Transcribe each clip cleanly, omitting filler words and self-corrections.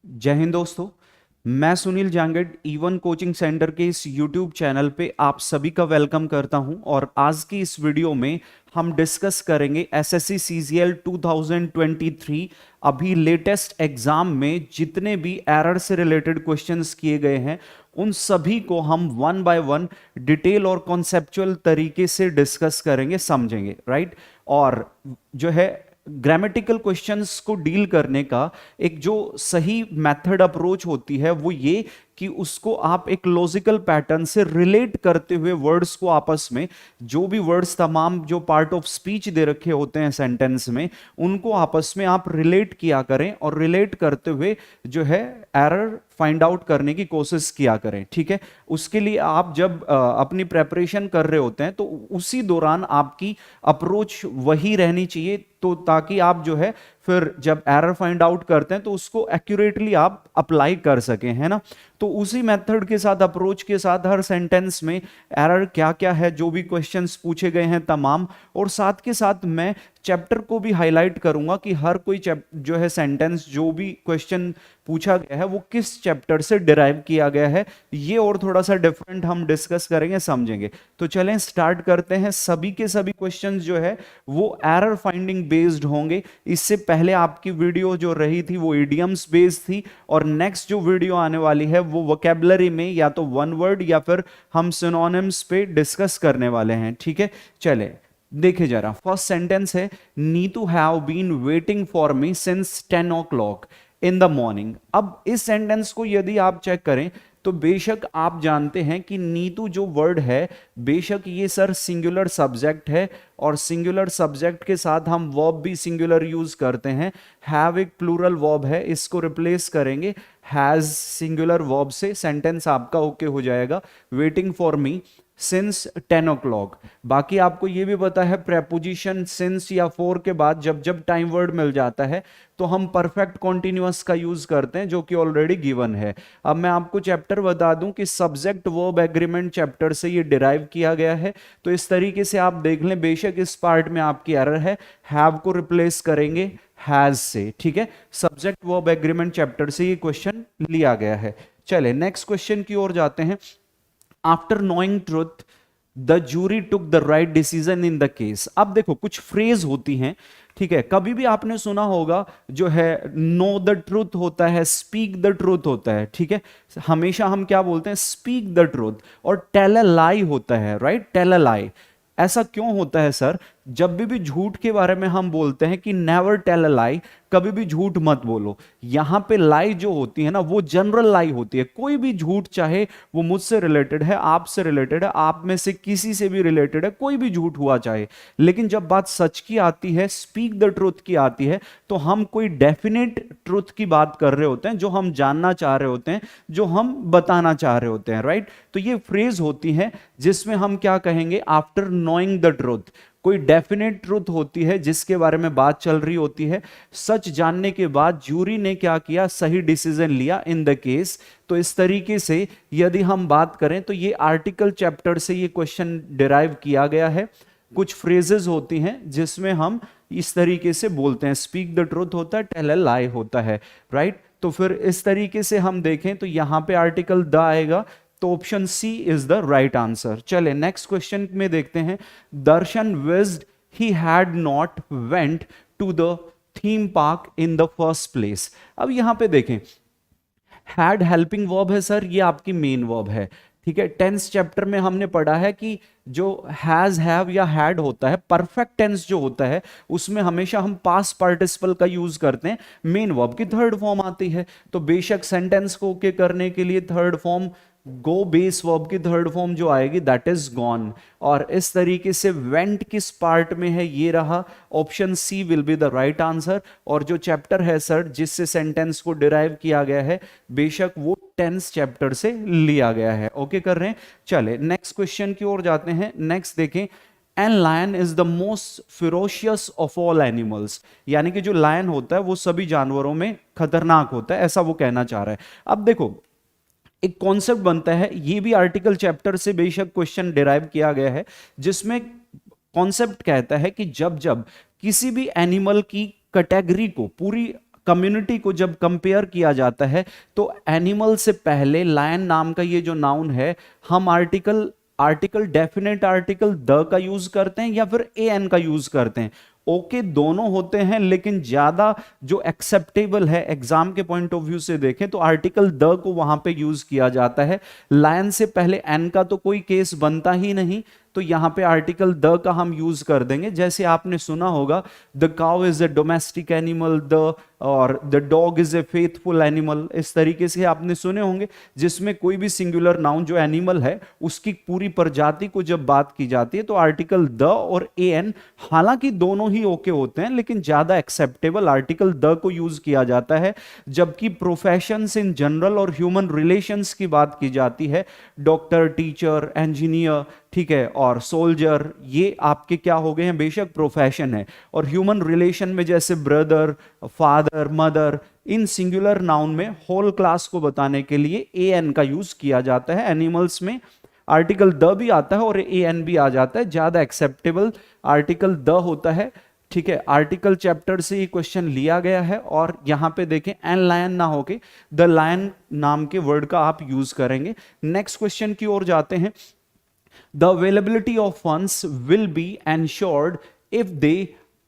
जय हिंद दोस्तों। मैं Sunil Jangad even coaching centre के इस यूट्यूब चैनल पे आप सभी का वेलकम करता हूं और आज की इस वीडियो में हम डिस्कस करेंगे एसएससी सीजीएल 2023 अभी लेटेस्ट एग्जाम में जितने भी एरर से रिलेटेड क्वेश्चंस किए गए हैं उन सभी को हम वन बाय वन डिटेल और कॉन्सेप्चुअल तरीके से डिस्कस करेंगे, समझेंगे, राइट। और जो है ग्रामेटिकल क्वेश्चंस को डील करने का एक जो सही मेथड अप्रोच होती है वो ये कि उसको आप एक लॉजिकल पैटर्न से रिलेट करते हुए वर्ड्स को आपस में, जो भी वर्ड्स तमाम जो पार्ट ऑफ स्पीच दे रखे होते हैं सेंटेंस में, उनको आपस में आप रिलेट किया करें और रिलेट करते हुए जो है एरर फाइंड आउट करने की कोशिश किया करें, ठीक है। उसके लिए आप जब अपनी प्रेपरेशन कर रहे होते हैं तो उसी दौरान आपकी अप्रोच वही रहनी चाहिए, तो ताकि आप जो है फिर जब एरर फाइंड आउट करते हैं तो उसको एक्यूरेटली आप अप्लाई कर सकें, है ना। तो उसी मेथड के साथ, अप्रोच के साथ हर सेंटेंस में एरर क्या क्या है, जो भी क्वेश्चंस पूछे गए हैं तमाम, और साथ के साथ मैं चैप्टर को भी हाईलाइट करूंगा कि हर कोई जो है सेंटेंस, जो भी क्वेश्चन पूछा गया है वो किस चैप्टर से डिराइव किया गया है, ये और थोड़ा सा डिफरेंट हम डिस्कस करेंगे, समझेंगे। तो चलें स्टार्ट करते हैं। सभी के सभी क्वेश्चंस जो है वो एरर फाइंडिंग बेस्ड होंगे। इससे पहले आपकी वीडियो जो रही थी वो इडियम्स बेस्ड थी, और नेक्स्ट जो वीडियो आने वाली है वो वोकैबुलरी में या तो वन वर्ड या फिर हम सिनोनिम्स पे डिस्कस करने वाले हैं, ठीक है। चले देखे जरा। फर्स्ट सेंटेंस है, Neetu have been waiting for me since 10 o'clock in the morning. अब इस सेंटेंस को यदि आप चेक करें तो बेशक आप जानते हैं कि नीतू जो वर्ड है, बेशक ये सर सिंगुलर सब्जेक्ट है, और सिंगुलर सब्जेक्ट के साथ हम वर्ब भी सिंगुलर यूज करते हैं। हैव एक प्लूरल वर्ब है, इसको रिप्लेस करेंगे हैज सिंगुलर वर्ब से, सेंटेंस आपका ओके हो जाएगा। Waiting for me since 10 o'clock। बाकी आपको ये भी पता है प्रेपोजिशन सिंस या फॉर के बाद जब जब टाइम वर्ड मिल जाता है तो हम परफेक्ट कॉन्टिन्यूअस का यूज करते हैं, जो कि ऑलरेडी गिवन है। अब मैं आपको चैप्टर बता दूं कि सब्जेक्ट वर्ब एग्रीमेंट चैप्टर से ये डिराइव किया गया है। तो इस तरीके से आप देख लें, बेशक इस पार्ट में आपकी एरर है, हैव को रिप्लेस करेंगे हैज से, ठीक है। सब्जेक्ट वर्ब एग्रीमेंट चैप्टर से ये क्वेश्चन लिया गया है। चले नेक्स्ट क्वेश्चन की ओर जाते हैं। After knowing truth the jury took the right decision in the case. अब देखो कुछ फ्रेज होती हैं, ठीक है। कभी भी आपने सुना होगा जो है नो द ट्रूथ होता है, स्पीक द ट्रूथ होता है, ठीक है। हमेशा हम क्या बोलते हैं, स्पीक द ट्रूथ, और टेल अ लाई होता है, राइट, टेल अ लाई। ऐसा क्यों होता है सर? जब भी झूठ के बारे में हम बोलते हैं कि नेवर टेल अ लाई, कभी भी झूठ मत बोलो, यहां पे लाई जो होती है ना वो जनरल लाई होती है। कोई भी झूठ, चाहे वो मुझसे रिलेटेड है, आपसे रिलेटेड है, आप में से किसी से भी रिलेटेड है, कोई भी झूठ हुआ चाहे, लेकिन जब बात सच की आती है, स्पीक द ट्रूथ की आती है, तो हम कोई डेफिनेट ट्रूथ की बात कर रहे होते हैं, जो हम जानना चाह रहे होते हैं, जो हम बताना चाह रहे होते हैं, राइट। तो ये फ्रेज होती है जिसमें हम क्या कहेंगे, आफ्टर नोइंग द ट्रूथ। कोई डेफिनेट ट्रूथ होती है जिसके बारे में बात चल रही होती है, सच जानने के बाद जूरी ने क्या किया, सही डिसीजन लिया इन द केस। तो इस तरीके से यदि हम बात करें तो ये आर्टिकल चैप्टर से ये क्वेश्चन डिराइव किया गया है। कुछ फ्रेजेस होती हैं जिसमें हम इस तरीके से बोलते हैं, स्पीक द ट्रूथ होता है, टेल अ लाई होता है, राइट। तो फिर इस तरीके से हम देखें तो यहां पे आर्टिकल द आएगा, तो option C is the right answer. चले नेक्स्ट क्वेश्चन में देखते हैं। Darshan wished he had not went to the theme park in the first place. अब यहां पे देखें, हैड हेल्पिंग वर्ब है सर, ये आपकी मेन वर्ब है, ठीक है। टेंस चैप्टर में हमने पढ़ा है कि जो हैज, हैव या हैड होता है, परफेक्ट टेंस जो होता है उसमें हमेशा हम पास्ट पार्टिसिपल का यूज करते हैं, मेन वर्ब की थर्ड फॉर्म आती है। तो बेशक सेंटेंस को ओके करने के लिए थर्ड फॉर्म, गो बेस वर्ब की थर्ड फॉर्म जो आएगी दैट इज गॉन। और इस तरीके से वेंट किस पार्ट में है, ये रहा, option C will be the right answer. और जो चैप्टर है सर जिससे सेंटेंस को डिराइव किया गया है, बेशक वो टेंस चैप्टर से लिया गया है। ओके कर रहे हैं। चले नेक्स्ट क्वेश्चन की ओर जाते हैं। नेक्स्ट देखें, an lion is the most ferocious of all animals. यानी कि जो लायन होता है वो सभी जानवरों में खतरनाक होता है, ऐसा वो कहना चाह रहा है। अब देखो एक कॉन्सेप्ट बनता है, ये भी आर्टिकल चैप्टर से बेशक क्वेश्चन डिराइव किया गया है, जिसमें कॉन्सेप्ट कहता है कि जब जब किसी भी एनिमल की कैटेगरी को, पूरी कम्युनिटी को जब कंपेयर किया जाता है तो एनिमल से पहले लायन नाम का ये जो नाउन है, हम आर्टिकल डेफिनेट आर्टिकल द का यूज करते हैं या फिर ए एन का यूज करते हैं। ओके दोनों होते हैं, लेकिन ज्यादा जो एक्सेप्टेबल है एग्जाम के पॉइंट ऑफ व्यू से देखें तो आर्टिकल द को वहां पे यूज किया जाता है। लायन से पहले एन का तो कोई केस बनता ही नहीं, तो यहां पे आर्टिकल द का हम यूज कर देंगे। जैसे आपने सुना होगा the cow is a domestic animal, the और the dog is a faithful animal, इस तरीके से आपने सुने होंगे, जिसमें कोई भी सिंगुलर नाउन जो एनिमल है उसकी पूरी प्रजाति को जब बात की जाती है तो आर्टिकल द और ए एन, हालांकि दोनों ही ओके होते हैं लेकिन ज्यादा एक्सेप्टेबल आर्टिकल द को यूज किया जाता है। जबकि प्रोफेशंस इन जनरल और ह्यूमन रिलेशंस की बात की जाती है, डॉक्टर, टीचर, इंजीनियर, ठीक है, और सोल्जर, ये आपके क्या हो गए हैं, बेशक प्रोफेशन है। और ह्यूमन रिलेशन में जैसे ब्रदर, फादर, मदर, इन सिंगुलर नाउन में होल क्लास को बताने के लिए ए एन का यूज किया जाता है। एनिमल्स में आर्टिकल द भी आता है और ए एन भी आ जाता है, ज्यादा एक्सेप्टेबल आर्टिकल द होता है। ठीक है, आर्टिकल चैप्टर से ये क्वेश्चन लिया गया है और यहां पे देखें एन लायन ना होके द लायन नाम के वर्ड का आप यूज करेंगे। नेक्स्ट क्वेश्चन की ओर जाते हैं। The availability of funds will be ensured if they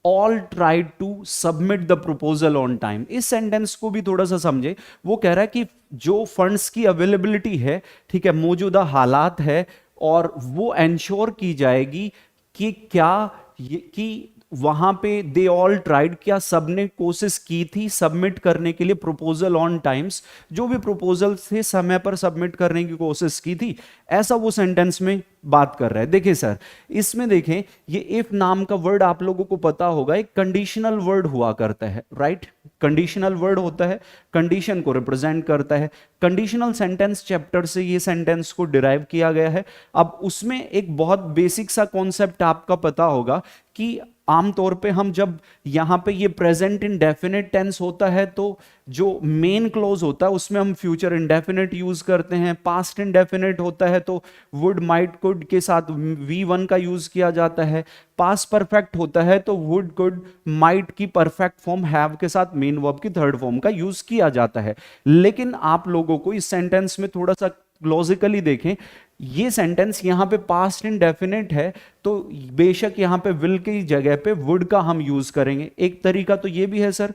all tried to submit the proposal on time। इस सेंटेंस को भी थोड़ा सा समझे। वो कह रहा है कि जो फंड्स की अवेलेबिलिटी है, ठीक है, मौजूदा हालात है, और वो एंश्योर की जाएगी कि क्या कि वहां पे दे ऑल ट्राइड, क्या सबने कोशिश की थी सबमिट करने के लिए प्रपोजल ऑन टाइम्स, जो भी प्रपोजल थे समय पर सबमिट करने की कोशिश की थी, ऐसा वो सेंटेंस में बात कर रहा है। देखिए सर, इसमें देखें ये इफ नाम का वर्ड आप लोगों को पता होगा, एक कंडीशनल वर्ड हुआ करता है, राइट। कंडीशनल वर्ड होता है, कंडीशन को रिप्रेजेंट करता है। कंडीशनल सेंटेंस चैप्टर से ये सेंटेंस को डिराइव किया गया है। अब उसमें एक बहुत बेसिक सा कॉन्सेप्ट आपका पता होगा कि आमतौर पे हम जब यहां पे ये प्रेजेंट इंडेफिनिट टेंस होता है तो जो मेन क्लोज होता है उसमें हम फ्यूचर इंडेफिनिट यूज करते हैं। पास्ट इंडेफिनिट होता है तो वुड, माइट, कुड के साथ V1 का यूज किया जाता है। पास्ट परफेक्ट होता है तो वुड, कुड, माइट की परफेक्ट फॉर्म हैव के साथ मेन वर्ब की थर्ड फॉर्म का यूज किया जाता है। लेकिन आप लोगों को इस सेंटेंस में थोड़ा सा लॉजिकली देखें, ये सेंटेंस यहां पे पास्ट इंडेफिनिट है तो बेशक यहां पे विल की जगह पे वुड का हम यूज करेंगे। एक तरीका तो ये भी है सर,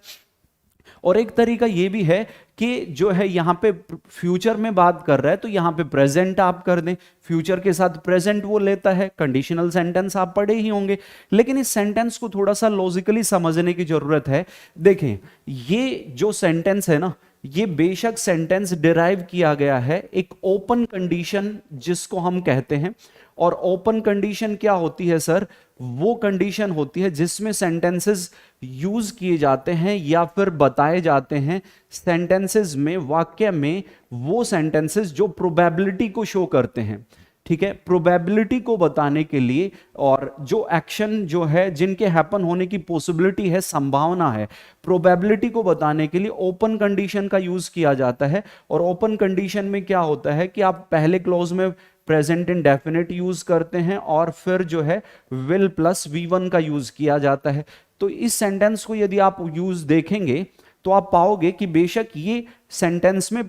और एक तरीका ये भी है कि जो है यहां पे फ्यूचर में बात कर रहा है तो यहां पे प्रेजेंट आप कर दें, फ्यूचर के साथ प्रेजेंट वो लेता है। कंडीशनल सेंटेंस आप पढ़े ही होंगे, लेकिन इस सेंटेंस को थोड़ा सा लॉजिकली समझने की जरूरत है। देखें, ये जो सेंटेंस है ना, ये बेशक सेंटेंस डिराइव किया गया है एक ओपन कंडीशन जिसको हम कहते हैं। और ओपन कंडीशन क्या होती है सर? वो कंडीशन होती है जिसमें सेंटेंसेस यूज किए जाते हैं या फिर बताए जाते हैं सेंटेंसेस में, वाक्य में, वो सेंटेंसेस जो प्रोबेबिलिटी को शो करते हैं। ठीक है, प्रोबेबिलिटी को बताने के लिए, और जो एक्शन जो है जिनके हैपन होने की पॉसिबिलिटी है, संभावना है, प्रोबेबिलिटी को बताने के लिए ओपन कंडीशन का यूज किया जाता है। और ओपन कंडीशन में क्या होता है कि आप पहले क्लॉज में प्रेजेंट इंडेफिनिट यूज करते हैं और फिर जो है विल प्लस V1 का यूज किया जाता है। तो इस सेंटेंस को यदि आप यूज देखेंगे तो आप पाओगे कि बेशक ये सेंटेंस में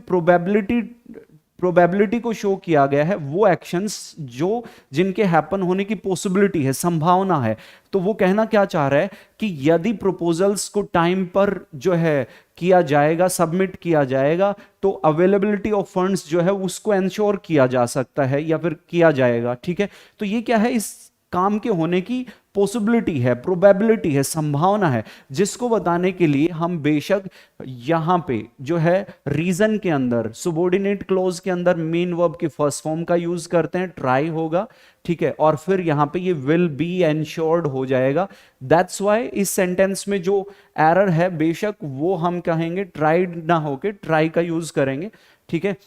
प्रोबेबिलिटी को शो किया गया है, वो एक्शंस जो जिनके हैपन होने की पॉसिबिलिटी है, संभावना है। तो वो कहना क्या चाह रहा है कि यदि प्रपोजल्स को टाइम पर जो है किया जाएगा, सबमिट किया जाएगा, तो अवेलेबिलिटी ऑफ फंड्स जो है उसको एंश्योर किया जा सकता है या फिर किया जाएगा। ठीक है, तो ये क्या है, इस काम के होने की पॉसिबिलिटी है, प्रोबेबिलिटी है, संभावना है, जिसको बताने के लिए हम बेशक यहां पे जो है रीजन के अंदर, सुबॉर्डिनेट क्लॉज के अंदर मेन वर्ब की फर्स्ट फॉर्म का यूज करते हैं, ट्राई होगा। ठीक है, और फिर यहां पे ये विल बी एंश्योर्ड हो जाएगा। दैट्स व्हाई इस सेंटेंस में जो एरर है बेशक वो हम कहेंगे ट्राइड ना होके ट्राई का यूज करेंगे। ठीक है,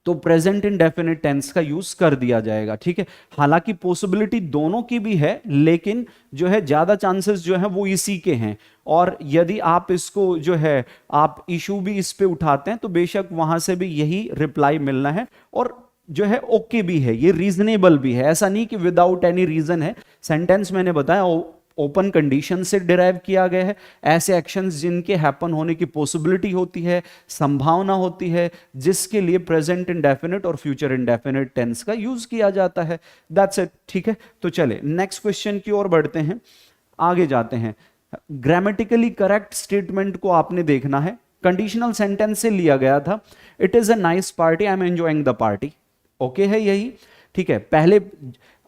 तो प्रेजेंट इंडेफिनिट टेंस का यूज कर दिया जाएगा। ठीक है, हालांकि पॉसिबिलिटी दोनों की भी है, लेकिन जो है ज्यादा चांसेस जो है वो इसी के हैं। और यदि आप इसको जो है आप इशू भी इस पे उठाते हैं तो बेशक वहां से भी यही रिप्लाई मिलना है, और जो है ओके भी है, ये रीजनेबल भी है। ऐसा नहीं कि विदाउट एनी रीजन है। सेंटेंस मैंने बताया ओपन कंडीशन से डिराइव किया गया है, ऐसे एक्शंस जिनके हैपन होने की पॉसिबिलिटी होती है, संभावना होती है, जिसके लिए प्रेजेंट इंडेफिनिट और फ्यूचर इंडेफिनिट टेंस का यूज किया जाता है। That's it. ठीक है, तो चले नेक्स्ट क्वेश्चन की ओर बढ़ते हैं, आगे जाते हैं। ग्रामेटिकली करेक्ट स्टेटमेंट को आपने देखना है, कंडीशनल सेंटेंस से लिया गया था। It is a nice party, I am enjoying the party. Okay है यही, ठीक है। पहले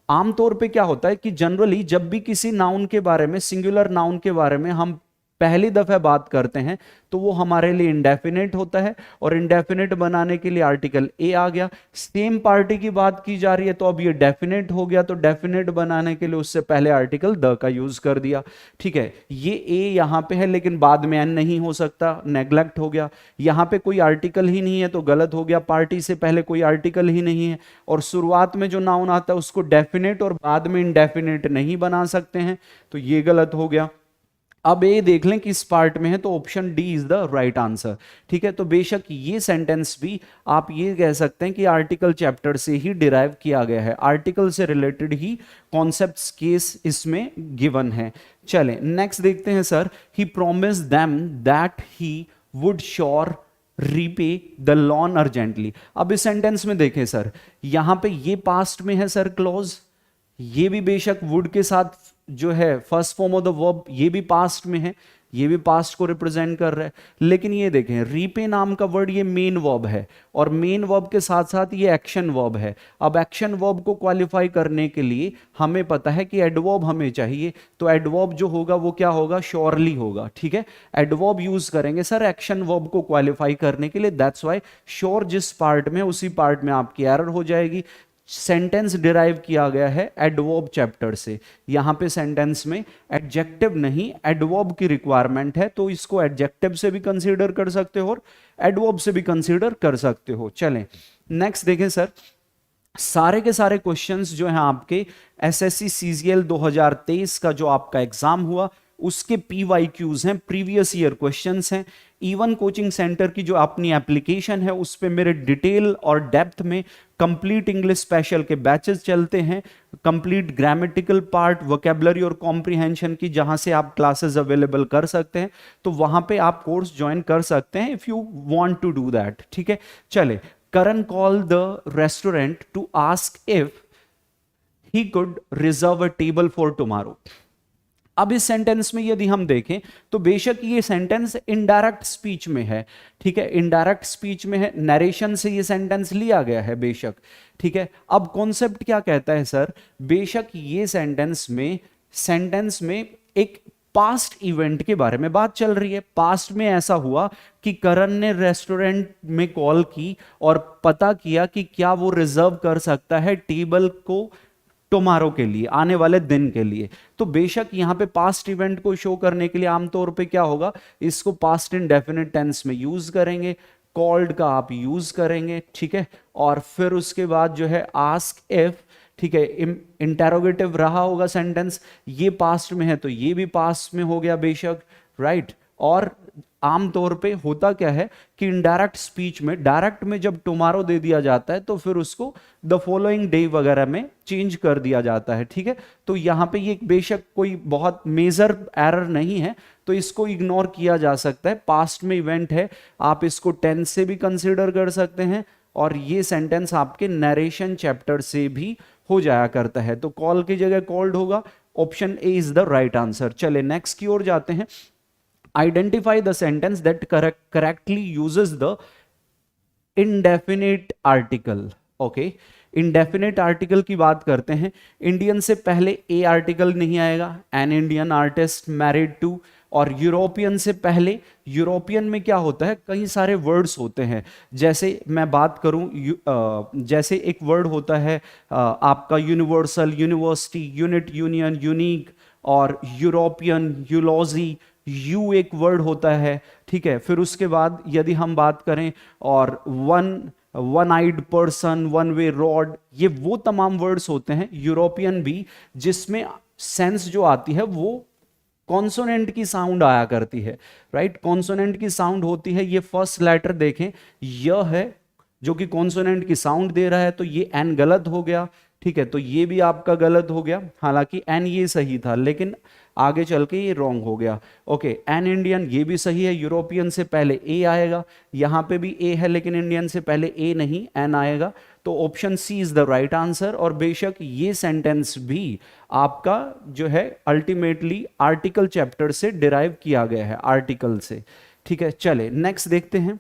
आमतौर पे क्या होता है कि जनरली जब भी किसी नाउन के बारे में, सिंगुलर नाउन के बारे में हम पहली दफा बात करते हैं तो वो हमारे लिए इंडेफिनेट होता है, और इंडेफिनेट बनाने के लिए आर्टिकल ए आ गया। सेम पार्टी की बात की जा रही है तो अब ये डेफिनेट हो गया, तो डेफिनेट बनाने के लिए उससे पहले आर्टिकल द का यूज कर दिया। ठीक है, ये ए यहां पे है लेकिन बाद में एन नहीं हो सकता, नेग्लेक्ट हो गया। यहां पे कोई आर्टिकल ही नहीं है तो गलत हो गया, पार्टी से पहले कोई आर्टिकल ही नहीं है, और शुरुआत में जो नाउन आता है उसको डेफिनेट और बाद में इंडेफिनेट नहीं बना सकते हैं, तो ये गलत हो गया। अब ये देख लें किस पार्ट में है, तो option D is the right answer. ठीक है, तो बेशक ये सेंटेंस भी आप ये कह सकते हैं कि आर्टिकल चैप्टर से ही डिराइव किया गया है, आर्टिकल से रिलेटेड ही कॉन्सेप्ट्स केस इसमें गिवन है। चलें नेक्स्ट देखते हैं sir. He promise them that he would sure repay the loan urgently. अब इस सेंटेंस में देखें सर, यहां पे ये पास्ट में है सर क्लॉज, ये भी बेशक वुड के साथ जो है first form of the verb, ये भी पास्ट में है, ये भी पास्ट को रिप्रेजेंट कर रहा है। लेकिन ये देखें रीपे नाम का वर्ड ये मेन वर्ब है, और मेन वर्ब के साथ साथ ये एक्शन वर्ब है। अब एक्शन वर्ब को क्वालिफाई करने के लिए हमें पता है कि एडवर्ब हमें चाहिए, तो एडवर्ब जो होगा वो क्या होगा, श्योरली होगा। ठीक है, एडवर्ब यूज करेंगे सर एक्शन वर्ब को क्वालिफाई करने के लिए, दैट्स वाई श्योर जिस पार्ट में उसी पार्ट में आपकी एरर हो जाएगी। सेंटेंस डिराइव किया गया है एडवर्ब चैप्टर से, यहां पे सेंटेंस में एडजेक्टिव नहीं एडवर्ब की रिक्वायरमेंट है, तो इसको एडजेक्टिव से भी कंसीडर कर सकते हो और एडवर्ब से भी कंसीडर कर सकते हो। चलें नेक्स्ट देखें सर, सारे के सारे क्वेश्चंस जो हैं आपके एसएससी सीजीएल 2023 का जो आपका एग्जाम हुआ उसके पीवाईक्यूज हैं, प्रीवियस ईयर क्वेश्चंस हैं। इवन कोचिंग सेंटर की जो अपनी एप्लीकेशन है उस पे मेरे डिटेल और डेप्थ में कंप्लीट इंग्लिश स्पेशल के बैचेस चलते हैं, कंप्लीट ग्रामेटिकल पार्ट, वोकैबुलरी और कॉम्प्रिहेंशन की, जहां से आप क्लासेस अवेलेबल कर सकते हैं, तो वहां पे आप कोर्स ज्वाइन कर सकते हैं if you want to do that. ठीक है, चले Karan call the restaurant to ask if he could reserve a table for tomorrow. अब इस सेंटेंस में यदि हम देखें तो बेशक ये सेंटेंस इनडायरेक्ट स्पीच में है। ठीक है, इनडायरेक्ट स्पीच में है, नरेशन से ये सेंटेंस लिया गया है बेशक। ठीक है, अब कॉन्सेप्ट क्या कहता है सर, बेशक ये सेंटेंस में एक पास्ट इवेंट के बारे में बात चल रही है। पास्ट में ऐसा हुआ कि करण ने रेस्टोरेंट में कॉल की और पता किया कि क्या वो रिजर्व कर सकता है टेबल को टुमारो के लिए, आने वाले दिन के लिए। तो बेशक यहां पे पास्ट इवेंट को शो करने के लिए आमतौर पे क्या होगा, इसको पास्ट इंडेफिनिट टेंस में यूज करेंगे, कॉल्ड का आप यूज करेंगे। ठीक है, और फिर उसके बाद जो है आस्क इफ, ठीक है, इंटेरोगेटिव रहा होगा सेंटेंस, ये पास्ट में है तो ये भी पास्ट में हो गया बेशक, राइट। और आमतौर पे होता क्या है कि इनडायरेक्ट स्पीच में, डायरेक्ट में जब टुमारो दे दिया जाता है तो फिर उसको द फॉलोइंग डे वगैरह में चेंज कर दिया जाता है। ठीक है, तो यहां पे ये बेशक कोई बहुत मेजर एरर नहीं है, तो इसको इग्नोर किया जा सकता है। पास्ट में इवेंट है, आप इसको टेंस से भी कंसीडर कर सकते हैं, और ये सेंटेंस आपके नरेशन चैप्टर से भी हो जाया करता है, तो कॉल की जगह कॉल्ड होगा। Option A is the right answer. चले नेक्स्ट की ओर जाते हैं। Identify the sentence that correctly uses the indefinite article. Okay, indefinite article की बात करते हैं। इंडियन से पहले ए आर्टिकल नहीं आएगा, an Indian artist married to. और यूरोपियन से पहले, यूरोपियन में क्या होता है, कई सारे वर्ड्स होते हैं। जैसे मैं बात करूं, जैसे एक वर्ड होता है आपका universal, university, unit, union, unique, और यूरोपियन, यूलॉजी, यू एक वर्ड होता है। ठीक है, फिर उसके बाद यदि हम बात करें और one eyed person, one way road, ये वो तमाम वर्ड्स होते हैं यूरोपियन भी, जिसमें सेंस जो आती है वो कॉन्सोनेंट की साउंड आया करती है, राइट। कॉन्सोनेंट की साउंड होती है, ये फर्स्ट लेटर देखें, यह है जो कि कॉन्सोनेंट की साउंड दे रहा है, तो ये एन गलत हो गया। ठीक है, तो ये भी आपका गलत हो गया, हालांकि एन ये सही था, लेकिन आगे चल के ये रॉन्ग हो गया। ओके, एन इंडियन ये भी सही है, यूरोपियन से पहले ए आएगा, यहां पे भी ए है लेकिन इंडियन से पहले ए नहीं एन आएगा, तो option C is the right answer. और बेशक ये सेंटेंस भी आपका जो है अल्टीमेटली आर्टिकल चैप्टर से डिराइव किया गया है, आर्टिकल से। ठीक है, चले नेक्स्ट देखते हैं।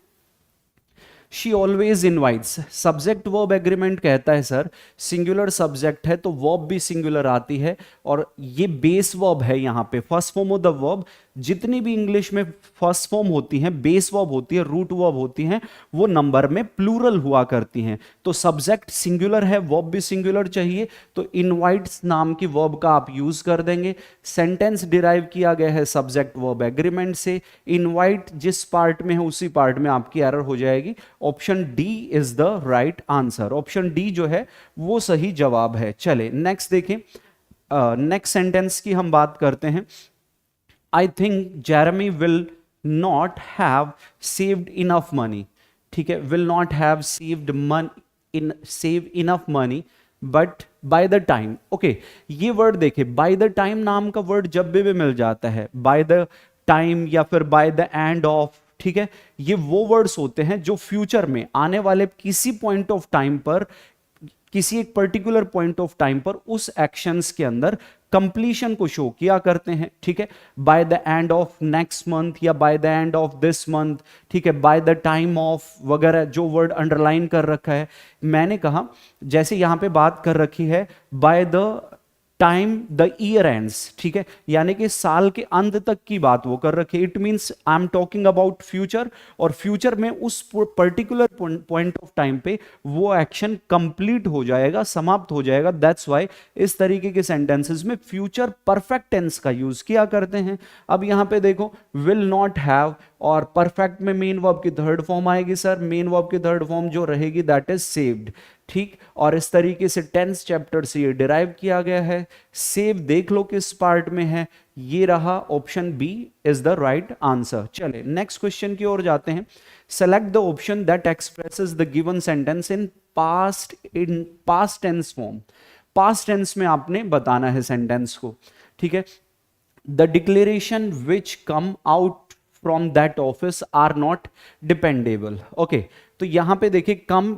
She always invites, subject verb agreement कहता है सर सिंगुलर सब्जेक्ट है तो वर्ब भी सिंगुलर आती है, और ये बेस वर्ब है यहाँ पे, first form of the verb. जितनी भी इंग्लिश में फर्स्ट फॉर्म होती हैं, बेस वर्ब होती है, रूट वर्ब होती हैं, वो नंबर में प्लूरल हुआ करती हैं। तो सब्जेक्ट सिंगुलर है, वर्ब भी सिंगुलर चाहिए, तो इनवाइट्स नाम की वर्ब का आप यूज कर देंगे। सेंटेंस डिराइव किया गया है सब्जेक्ट वर्ब एग्रीमेंट से, इनवाइट जिस पार्ट में है उसी पार्ट में आपकी एरर हो जाएगी। Option D is the right answer, option D जो है वो सही जवाब है। चले नेक्स्ट देखें, नेक्स्ट सेंटेंस की हम बात करते हैं। I think Jeremy will not have saved enough money, ठीक है, will not have saved save enough money but by the time. Okay, ये वर्ड देखे, बाय द टाइम नाम का वर्ड जब भी मिल जाता है, बाय द टाइम या फिर बाय द एंड ऑफ, ठीक है, ये वो वर्ड्स होते हैं जो फ्यूचर में आने वाले किसी पॉइंट ऑफ टाइम पर, किसी एक पर्टिकुलर पॉइंट ऑफ टाइम पर उस एक्शंस के अंदर कंप्लीशन को शो किया करते हैं। ठीक है, by the end of next month या by the end of this month, ठीक है, बाय द टाइम ऑफ वगैरह, जो वर्ड अंडरलाइन कर रखा है। मैंने कहा जैसे यहां पे बात कर रखी है by the time the year ends, ठीक है, यानी कि साल के अंत तक की बात वो कर रखी है। It means I am talking about future, और फ्यूचर में उस पर्टिकुलर पॉइंट ऑफ टाइम पे वो एक्शन कंप्लीट हो जाएगा, समाप्त हो जाएगा। दैट्स व्हाई इस तरीके के सेंटेंसेस में फ्यूचर परफेक्ट टेंस का यूज किया करते हैं। अब यहां पे देखो विल नॉट हैव, और परफेक्ट में मेन वर्ब की थर्ड फॉर्म आएगी सर, मेन वर्ब की थर्ड फॉर्म जो रहेगी दैट इज सेव्ड। ठीक, और इस तरीके से टेंस चैप्टर से ये डिराइव किया गया है। सेव देख लो किस पार्ट में है, ये रहा, option B is the right answer. चले नेक्स्ट क्वेश्चन की ओर जाते हैं। Select the option that expresses the given sentence in past tense form. Past tense में आपने बताना है सेंटेंस को, ठीक है। The declaration which come out from that office are not dependable. Okay, तो यहां पे देखिए कम,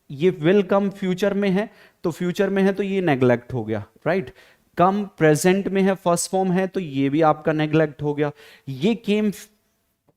ये विल कम फ्यूचर में है, तो फ्यूचर में है तो ये नेग्लेक्ट हो गया, राइट। कम प्रेजेंट में है, फर्स्ट फॉर्म है, तो ये भी आपका नेग्लेक्ट हो गया। ये केम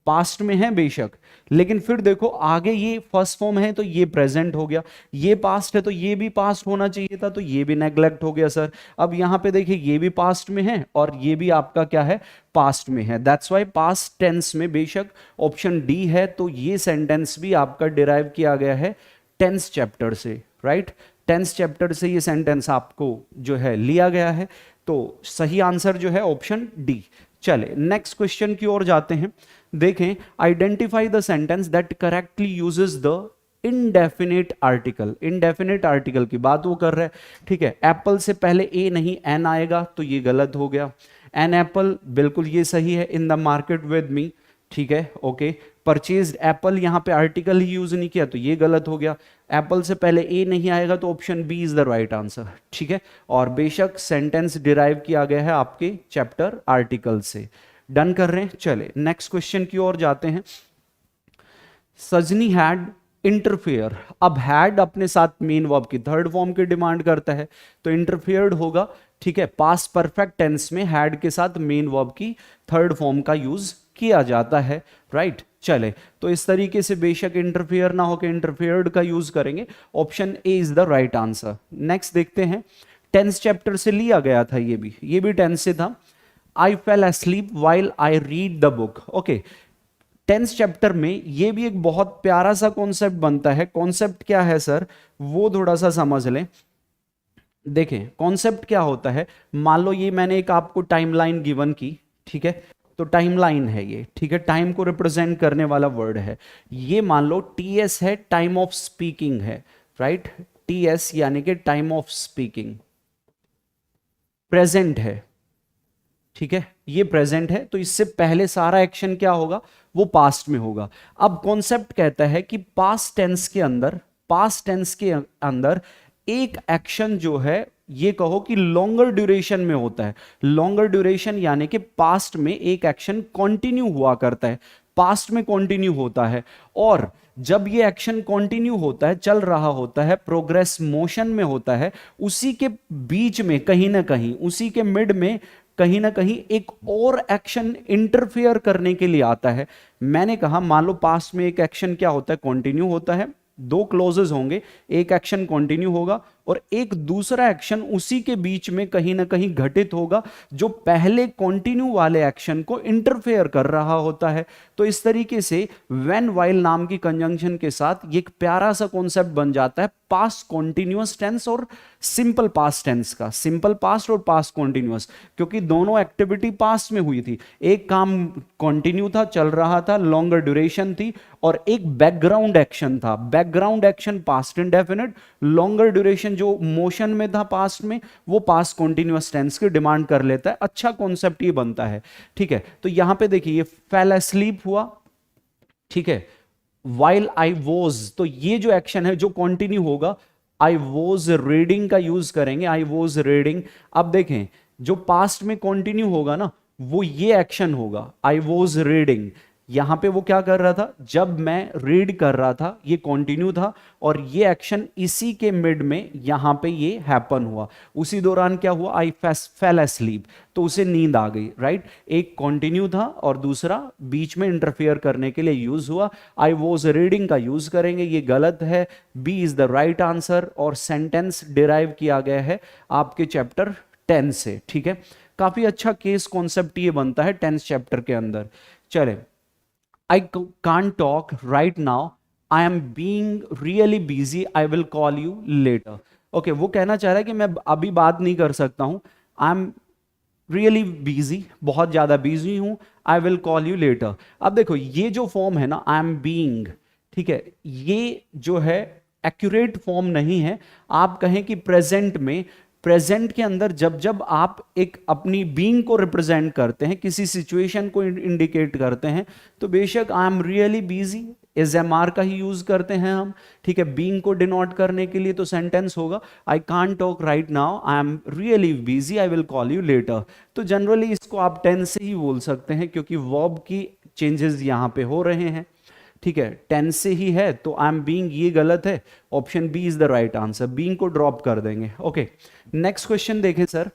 पास्ट में है बेशक, लेकिन फिर देखो आगे ये फर्स्ट फॉर्म है तो ये प्रेजेंट हो गया, ये पास्ट है तो ये भी पास्ट होना चाहिए था, तो ये भी नेग्लेक्ट हो गया सर। अब यहां पे देखिए ये भी पास्ट में है और ये भी आपका क्या है, पास्ट में है। दैट्स वाई पास्ट टेंस में बेशक ऑप्शन डी है। तो ये सेंटेंस भी आपका डिराइव किया गया है टेंस चैप्टर से, राइट। टेंस चैप्टर से ये सेंटेंस आपको जो है लिया गया है, तो सही आंसर जो है ऑप्शन डी। चले नेक्स्ट क्वेश्चन की ओर जाते हैं। देखें, identify the sentence that correctly uses the indefinite article. Indefinite article की बात वो कर रहा है, ठीक है। एप्पल से पहले ए नहीं एन आएगा तो ये गलत हो गया। एन एप्पल बिल्कुल ये सही है। In the market with me, ठीक है, ओके। परचेज्ड एप्पल, यहां पे आर्टिकल ही यूज नहीं किया तो ये गलत हो गया। एप्पल से पहले ए नहीं आएगा तो option B is the right answer, ठीक है। और बेशक सेंटेंस डिराइव किया गया है आपके चैप्टर आर्टिकल से। डन कर रहे हैं। चले नेक्स्ट क्वेश्चन की ओर जाते हैं। सजनी हैड इंटरफेयर। अब हैड अपने साथ मेन वर्ब की थर्ड फॉर्म की डिमांड करता है तो इंटरफेयर्ड होगा, ठीक है। पास्ट परफेक्ट टेंस में हैड के साथ मेन वर्ब की थर्ड फॉर्म का यूज किया जाता है, राइट। चले, तो इस तरीके से बेशक इंटरफेयर ना होकर इंटरफेयर्ड का यूज करेंगे। Option A is the right answer. Next देखते हैं, टेंस चैप्टर से लिया गया था, ये भी टेंस से था। I fell asleep while I read the book। Okay, tense chapter में ये भी एक बहुत प्यारा सा कॉन्सेप्ट बनता है। कॉन्सेप्ट क्या है सर, वो थोड़ा सा समझ लें। देखें कॉन्सेप्ट क्या होता है, मान लो ये मैंने एक आपको टाइमलाइन गिवन की, ठीक है, तो टाइमलाइन है ये, ठीक है, टाइम को रिप्रेजेंट करने वाला वर्ड है ये। मान लो टीएस है, टाइम ऑफ स्पीकिंग है, राइट। टीएस यानी कि टाइम ऑफ स्पीकिंग प्रेजेंट है, ठीक है, ये प्रेजेंट है, तो इससे पहले सारा एक्शन क्या होगा, वो पास्ट में होगा। अब कॉन्सेप्ट कहता है कि पास्ट टेंस के अंदर एक एक्शन जो है ये कहो कि लॉन्गर ड्यूरेशन में होता है। लॉन्गर ड्यूरेशन यानी कि पास्ट में एक एक्शन कंटिन्यू हुआ करता है, पास्ट में कंटिन्यू होता है, और जब ये एक्शन कंटिन्यू होता है, चल रहा होता है, प्रोग्रेस मोशन में होता है, उसी के बीच में कहीं ना कहीं, उसी के मिड में कहीं ना कहीं एक और एक्शन इंटरफेयर करने के लिए आता है। मैंने कहा मान लो पास्ट में एक एक्शन क्या होता है, कंटिन्यू होता है, दो क्लोजेस होंगे, एक एक्शन कंटिन्यू होगा और एक दूसरा एक्शन उसी के बीच में कहीं ना कहीं घटित होगा जो पहले कंटिन्यू वाले एक्शन को इंटरफेयर कर रहा होता है। तो इस तरीके से व्हेन व्हाइल नाम की कंजंक्शन के साथ ये एक प्यारा सा कॉन्सेप्ट बन जाता है पास्ट कॉन्टिन्यूअस टेंस और सिंपल पास्ट टेंस का, सिंपल पास्ट और पास्ट कॉन्टिन्यूअस, क्योंकि दोनों एक्टिविटी पास्ट में हुई थी। एक काम कंटिन्यू था, चल रहा था, लॉन्गर ड्यूरेशन थी, और एक बैकग्राउंड एक्शन था, background action past indefinite, longer duration जो मोशन में था पास्ट में, वो पास्ट कॉन्टिन्यूअस टेंस की डिमांड कर लेता है। अच्छा कॉन्सेप्ट ये बनता है, ठीक है। तो यहां पे देखिए ये फेल asleep हुआ, ठीक है, while I was, तो ये जो एक्शन है जो कंटिन्यू होगा, I was reading का यूज करेंगे, I was reading। अब देखें जो पास्ट में कंटिन्यू होगा ना, वो ये एक्शन होगा, I was reading। यहां पे वो क्या कर रहा था, जब मैं रीड कर रहा था ये कंटिन्यू था, और ये एक्शन इसी के मिड में यहां पे ये हैपन हुआ। उसी दौरान क्या हुआ, आई फेल asleep, तो उसे नींद आ गई, राइट। एक कंटिन्यू था और दूसरा बीच में इंटरफेयर करने के लिए यूज हुआ। आई वॉज रीडिंग का यूज करेंगे, ये गलत है, B is the right answer, और सेंटेंस डिराइव किया गया है आपके चैप्टर 10 से, ठीक है। काफी अच्छा केस कॉन्सेप्ट ये बनता है 10th चैप्टर के अंदर। चले, I can't talk right now. I am being really busy. I will call you later. Okay, वो कहना चाह रहा है कि मैं अभी बात नहीं कर सकता हूं। I am really busy, बहुत ज्यादा बिजी हूं। I will call you later. अब देखो ये जो फॉर्म है ना, I am being, ठीक है, ये जो है एक्यूरेट फॉर्म नहीं है। आप कहें कि प्रेजेंट में, प्रेजेंट के अंदर जब जब आप एक अपनी बीइंग को रिप्रेजेंट करते हैं, किसी सिचुएशन को इंडिकेट करते हैं, तो बेशक I am really busy as am are का ही यूज करते हैं हम, ठीक है। बीइंग को डिनोट करने के लिए तो सेंटेंस होगा I can't talk right now, I am really busy, I will call you later. तो जनरली इसको आप टेंस से ही बोल सकते हैं क्योंकि वर्ब की चेंजेस यहां पे हो रहे हैं, ठीक है। टेंस से ही है, तो आई एम बीइंग ये गलत है, option B is the right answer, being को ड्रॉप कर देंगे। ओके, नेक्स्ट क्वेश्चन देखें sir.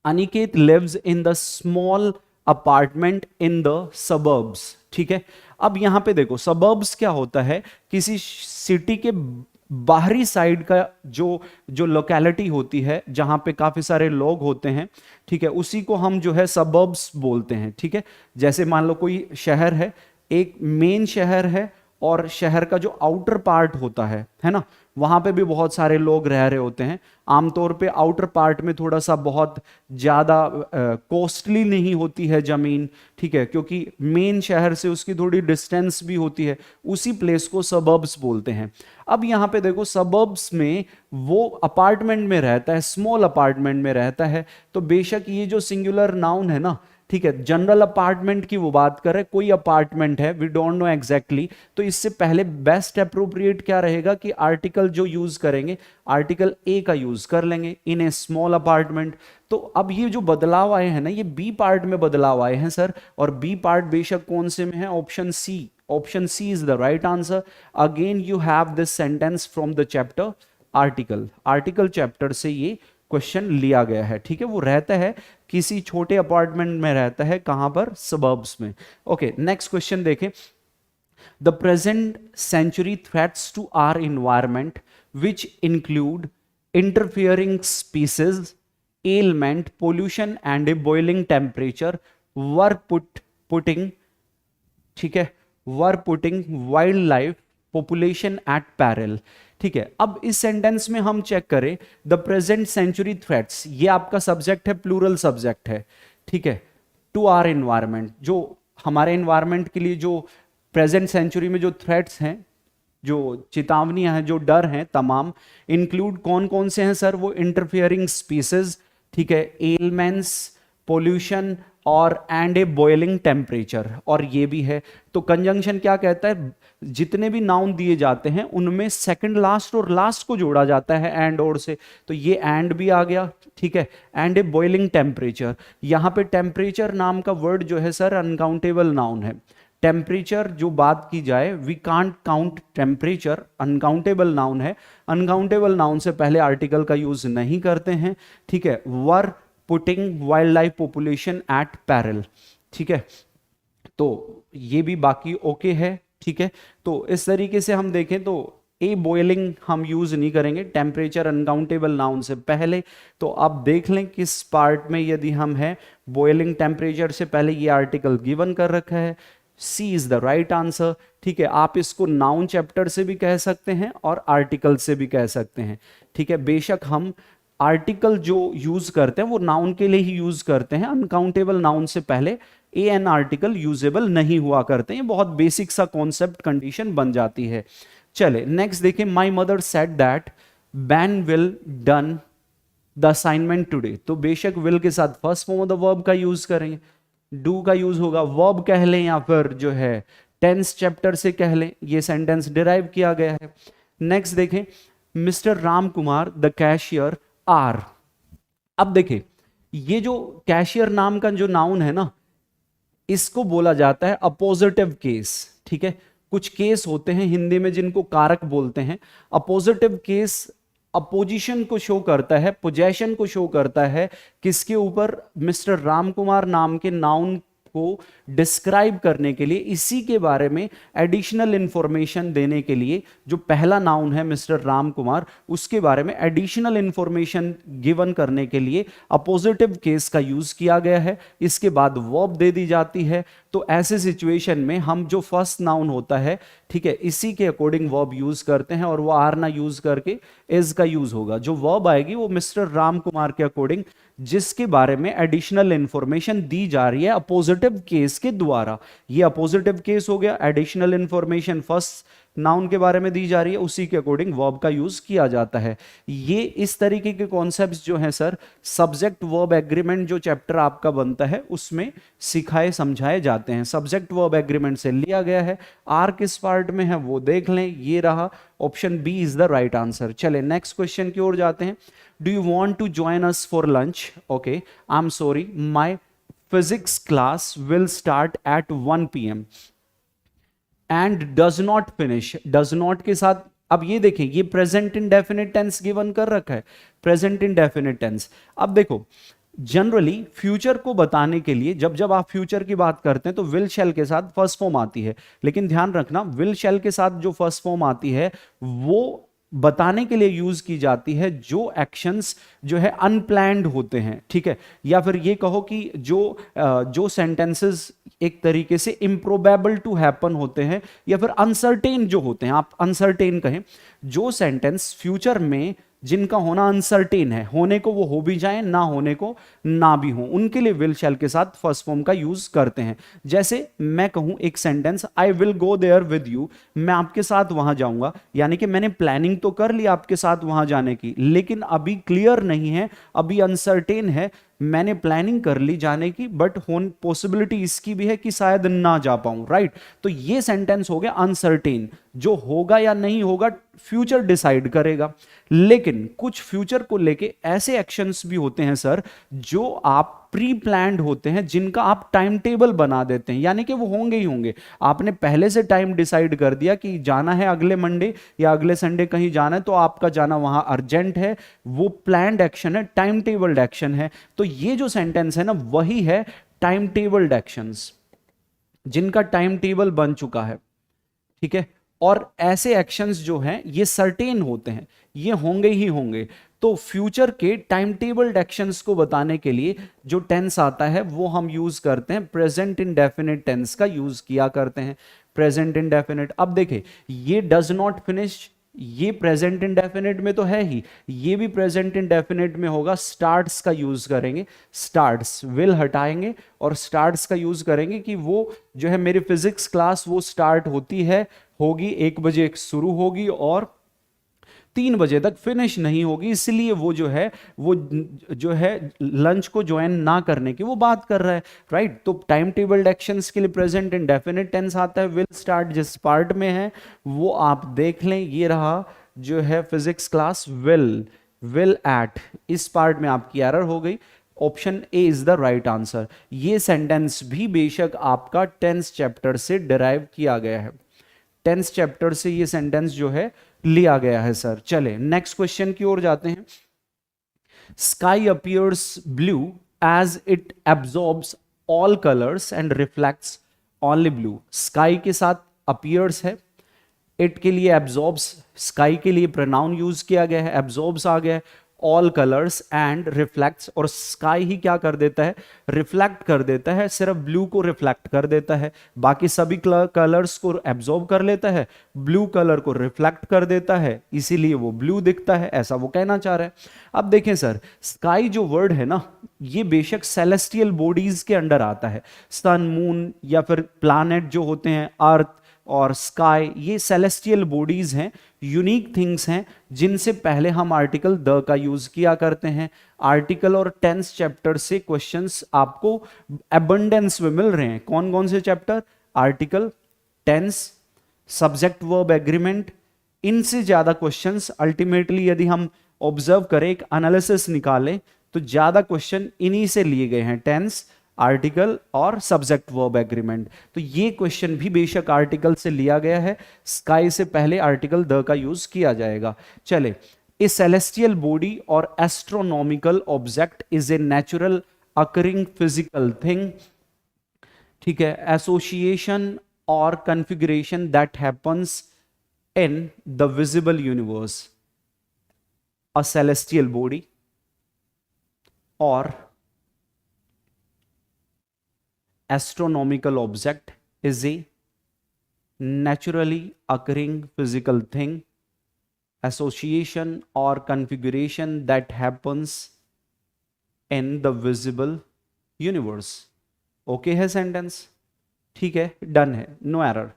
Aniket lives in the small apartment in the suburbs, ठीक है। अब यहां पे देखो सबर्ब्स क्या होता है, किसी सिटी के बाहरी साइड का जो जो लोकेलिटी होती है जहां पे काफी सारे लोग होते हैं, ठीक है, उसी को हम जो है सबर्ब्स बोलते हैं, ठीक है। जैसे मान लो कोई शहर है, एक मेन शहर है और शहर का जो आउटर पार्ट होता है ना, वहां पे भी बहुत सारे लोग रह रहे होते हैं। आमतौर पे आउटर पार्ट में थोड़ा सा बहुत ज्यादा कॉस्टली नहीं होती है जमीन, ठीक है, क्योंकि मेन शहर से उसकी थोड़ी डिस्टेंस भी होती है, उसी प्लेस को सबर्ब्स बोलते हैं। अब यहां पे देखो सबर्ब्स में वो अपार्टमेंट में रहता है, स्मॉल अपार्टमेंट में रहता है, तो बेशक ये जो सिंगुलर नाउन है ना, ठीक है, जनरल अपार्टमेंट की वो बात कर रहे हैं, कोई अपार्टमेंट है, वी डोंट नो एग्जैक्टली, तो इससे पहले बेस्ट अप्रोप्रिएट क्या रहेगा कि आर्टिकल जो यूज करेंगे, आर्टिकल ए का यूज कर लेंगे, इन ए स्मॉल अपार्टमेंट। तो अब ये जो बदलाव आए हैं ना, ये बी पार्ट में बदलाव आए हैं सर, और बी पार्ट बेशक कौन से में है, option C, option C is the right answer. Again you have this sentence from the chapter article, article chapter से ये क्वेश्चन लिया गया है, ठीक है। वो रहता है किसी छोटे अपार्टमेंट में रहता है, कहां पर, सबर्ब्स में। ओके, नेक्स्ट क्वेश्चन देखें। The present century threats to our environment which include interfering species, element, pollution and a boiling temperature were putting, ठीक है, were putting wild life population at peril, ठीक है। अब इस सेंटेंस में हम चेक करें, द प्रेजेंट सेंचुरी थ्रेट्स, ये आपका सब्जेक्ट है, प्लूरल सब्जेक्ट है, ठीक है, टू आवर एनवायरमेंट, जो हमारे एनवायरमेंट के लिए जो प्रेजेंट सेंचुरी में जो थ्रेट्स हैं, जो चेतावनियां हैं, जो डर हैं तमाम, इंक्लूड कौन कौन से हैं सर, वो इंटरफियरिंग स्पीसीज, ठीक है, एलिमेंट्स, पोल्यूशन और एंड ए बॉइलिंग टेम्परेचर, और ये भी है। तो कंजंक्शन क्या कहता है, जितने भी नाउन दिए जाते हैं उनमें सेकंड लास्ट और लास्ट को जोड़ा जाता है एंड और से, तो ये एंड भी आ गया, ठीक है। एंड ए बॉइलिंग टेम्परेचर, यहां पे टेम्परेचर नाम का वर्ड जो है सर अनकाउंटेबल नाउन है। टेम्परेचर जो बात की जाए, we can't count temperature, uncountable noun है। अनकाउंटेबल नाउन से पहले आर्टिकल का यूज नहीं करते हैं, ठीक है। Were putting wild life population at peril, ठीक है। तो ये भी बाकी ओके है, ठीक है। तो इस तरीके से हम देखें तो ए बॉइलिंग हम यूज नहीं करेंगे टेम्परेचर अनकाउंटेबल नाउन से पहले। तो आप देख लें किस पार्ट में यदि हम हैं, बॉइलिंग टेम्परेचर से पहले ये आर्टिकल गिवन कर रखा है, सी इज द राइट आंसर, ठीक है। आप इसको नाउन चैप्टर से भी कह सकते हैं और आर्टिकल से भी कह सकते हैं, ठीक है। बेशक हम आर्टिकल जो यूज करते हैं वो नाउन के लिए ही यूज करते हैं, अनकाउंटेबल नाउन से पहले ए एन आर्टिकल यूजेबल नहीं हुआ करते हैं। बहुत बेसिक सा कॉन्सेप्ट कंडीशन बन जाती है। चले नेक्स्ट देखें, my mother said that ban will done the assignment today. तो बेशक विल के साथ first form of the verb का यूज करेंगे, डू का यूज होगा, वर्ब कह लें या फिर जो है टेंस चैप्टर से कह लें, ये सेंटेंस डिराइव किया गया है। नेक्स्ट देखें, mister Ram Kumar the cashier are. अब देखें ये जो कैशियर नाम का जो नाउन है ना, इसको बोला जाता है अपोजिटिव केस, ठीक है। कुछ केस होते हैं हिंदी में जिनको कारक बोलते हैं। अपोजिटिव केस अपोजिशन को शो करता है, पोजेशन को शो करता है, किसके ऊपर, मिस्टर रामकुमार नाम के नाउन को डिस्क्राइब करने के लिए, इसी के बारे में एडिशनल इंफॉर्मेशन देने के लिए, जो पहला नाउन है मिस्टर राम कुमार, उसके बारे में एडिशनल इंफॉर्मेशन गिवन करने के लिए अपोजिटिव केस का यूज किया गया है। इसके बाद वर्ब दे दी जाती है। तो ऐसे सिचुएशन में हम जो फर्स्ट नाउन होता है, ठीक है, इसी के अकॉर्डिंग वर्ब यूज करते हैं, और वो आर ना यूज करके इज का यूज होगा। जो वर्ब आएगी वो मिस्टर राम कुमार के अकॉर्डिंग, जिसके बारे में एडिशनल इंफॉर्मेशन दी जा रही है अपोजिटिव केस के द्वारा। ये अपोजिटिव केस हो गया, एडिशनल इंफॉर्मेशन फर्स्ट नाउन के बारे में दी जा रही है, उसी के अकॉर्डिंग वर्ब का यूज किया जाता है। ये इस तरीके के कॉन्सेप्ट्स जो हैं सर, सब्जेक्ट वर्ब एग्रीमेंट जो चैप्टर आपका बनता है उसमें सिखाए समझाए जाते हैं। सब्जेक्ट वर्ब एग्रीमेंट से लिया गया है। आर किस पार्ट में है वो देख लें, ये रहा, option B is the right answer. चले नेक्स्ट क्वेश्चन की ओर जाते हैं। Do you want to join us for lunch? Okay, I am sorry, my physics class will start at 1 PM and does not finish. Does not के साथ, अब ये देखें, ये प्रेजेंट इंडेफिनिट टेंस गिवन कर रखा है, प्रेजेंट इंडेफिनिट टेंस। अब देखो जनरली फ्यूचर को बताने के लिए जब जब आप फ्यूचर की बात करते हैं तो विल शैल के साथ फर्स्ट फॉर्म आती है, लेकिन ध्यान रखना विल शैल के साथ जो फर्स्ट फॉर्म आती है वो बताने के लिए यूज की जाती है जो एक्शंस जो है अनप्लैन्ड होते हैं, ठीक है। या फिर ये कहो कि जो सेंटेंसेस एक तरीके से इम्प्रोबेबल टू हैपन होते हैं, या फिर अनसर्टेन जो होते हैं, आप अनसर्टेन कहें, जो सेंटेंस फ्यूचर में जिनका होना अनसर्टेन है, होने को वो हो भी जाए, ना होने को ना भी हो, उनके लिए विल शैल के साथ फर्स्ट फॉर्म का यूज करते हैं। जैसे मैं कहूं एक sentence, I will go there with you, मैं आपके साथ वहां जाऊंगा, यानी कि मैंने प्लानिंग तो कर ली आपके साथ वहां जाने की, लेकिन अभी क्लियर नहीं है, अभी अनसर्टेन है। मैंने प्लानिंग कर ली जाने की, बट पॉसिबिलिटी इसकी भी है कि शायद ना जा पाऊं, राइट। तो ये सेंटेंस हो गया अनसर्टेन, जो होगा या नहीं होगा फ्यूचर डिसाइड करेगा। लेकिन कुछ फ्यूचर को लेके ऐसे एक्शंस भी होते हैं सर जो आप प्री प्लान्ड होते हैं, जिनका आप टाइम टेबल बना देते हैं, यानी कि वो होंगे ही होंगे। आपने पहले से टाइम डिसाइड कर दिया कि जाना है अगले मंडे या अगले संडे कहीं जाना है, तो आपका जाना वहां अर्जेंट है, वो प्लान्ड एक्शन है, टाइम टेबल्ड एक्शन है। तो ये जो सेंटेंस है ना, वही है टाइम टेबल्ड एक्शंस, जिनका टाइम टेबल बन चुका है, ठीक है। और ऐसे एक्शंस जो हैं ये सर्टेन होते हैं, ये होंगे ही होंगे। तो फ्यूचर के टाइम टेबल्ड एक्शंस को बताने के लिए जो टेंस आता है वो हम यूज करते हैं, प्रेजेंट इंडेफिनिट टेंस का यूज किया करते हैं, प्रेजेंट इंडेफिनिट। अब देखें ये डज नॉट फिनिश, ये प्रेजेंट इंडेफिनिट में तो है ही, ये भी प्रेजेंट इंडेफिनिट में होगा। स्टार्ट्स का यूज करेंगे, स्टार्ट्स, विल हटाएंगे और स्टार्ट्स का यूज करेंगे कि वो जो है मेरी फिजिक्स क्लास वो स्टार्ट होती है, होगी 1 बजे शुरू होगी और 3 बजे तक फिनिश नहीं होगी, इसलिए वो जो है लंच को ज्वाइन ना करने की वो बात कर रहा है, राइट। तो टाइम टेबल्ड एक्शंस के लिए प्रेजेंट इंडेफिनिट टेंस आता है। विल स्टार्ट जिस पार्ट में है वो आप देख लें, ये रहा जो है फिजिक्स क्लास विल एट, इस पार्ट में आपकी एरर हो गई। Option A is the right answer. ये सेंटेंस भी बेशक आपका टेंस चैप्टर से डिराइव किया गया है, टेंस चैप्टर से ये सेंटेंस जो है लिया गया है सर। चले नेक्स्ट क्वेश्चन की ओर जाते हैं। Sky appears blue as it absorbs all colours and reflects only blue. Sky के साथ अपीयर्स है, इट के लिए एब्जॉर्ब्स, स्काई के लिए प्रोनाउन यूज किया गया है, एब्जॉर्ब्स आ गया है, ऑल कलर्स एंड रिफ्लेक्ट्स, और स्काई ही क्या कर देता है, रिफ्लेक्ट कर देता है, सिर्फ ब्लू को रिफ्लेक्ट कर देता है, बाकी सभी कलर्स को एब्जॉर्ब कर लेता है, ब्लू कलर को रिफ्लेक्ट कर देता है, इसीलिए वो ब्लू दिखता है, ऐसा वो कहना चाह रहा है। अब देखें सर, स्काई जो वर्ड है ना, ये बेशक सेलेस्टियल बॉडीज के अंडर आता है। सन, मून या फिर प्लैनेट जो होते हैं, अर्थ और स्काई, ये सेलेस्टियल बॉडीज हैं, यूनिक थिंग्स हैं, जिनसे पहले हम आर्टिकल द का यूज किया करते हैं। आर्टिकल और टेंस चैप्टर से क्वेश्चंस आपको अबंडेंस में मिल रहे हैं। कौन कौन से chapter? Article, tense, subject verb agreement, इनसे ज्यादा क्वेश्चंस अल्टीमेटली यदि हम ऑब्जर्व करें, एक एनालिसिस निकालें, तो ज्यादा क्वेश्चन इन्हीं से लिए गए हैं, टेंस, आर्टिकल और सब्जेक्ट वर्ब एग्रीमेंट। तो ये क्वेश्चन भी बेशक आर्टिकल से लिया गया है, स्काई से पहले आर्टिकल द का यूज किया जाएगा। चले, ए सेलेस्टियल बॉडी और astronomical object is a natural occurring physical thing, ठीक है, एसोसिएशन और configuration that happens in the visible universe. A celestial body और astronomical object is a naturally occurring physical thing, association or configuration that happens in the visible universe। Okay है sentence? ठीक है, done है, no error,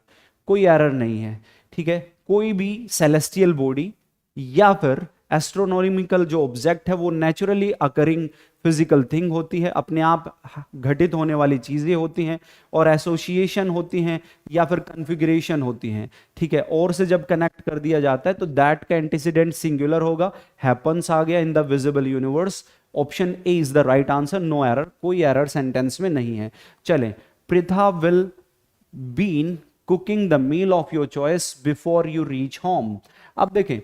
कोई error नहीं है, ठीक है। कोई भी सेलेस्टियल बॉडी या फिर एस्ट्रोनॉमिकल जो ऑब्जेक्ट है वो नेचुरली अकरिंग फिजिकल थिंग होती है, अपने आप घटित होने वाली चीजें होती हैं, और एसोसिएशन होती हैं या फिर कन्फिगरेशन होती हैं, ठीक है। और से जब कनेक्ट कर दिया जाता है तो दैट का एंटीसीडेंट सिंगुलर होगा, हैपन्स आ गया in the visible universe. Option A is the right answer, no error, कोई एरर सेंटेंस में नहीं है। चलें, Pritha will been cooking the meal of your choice before you reach home. अब देखें,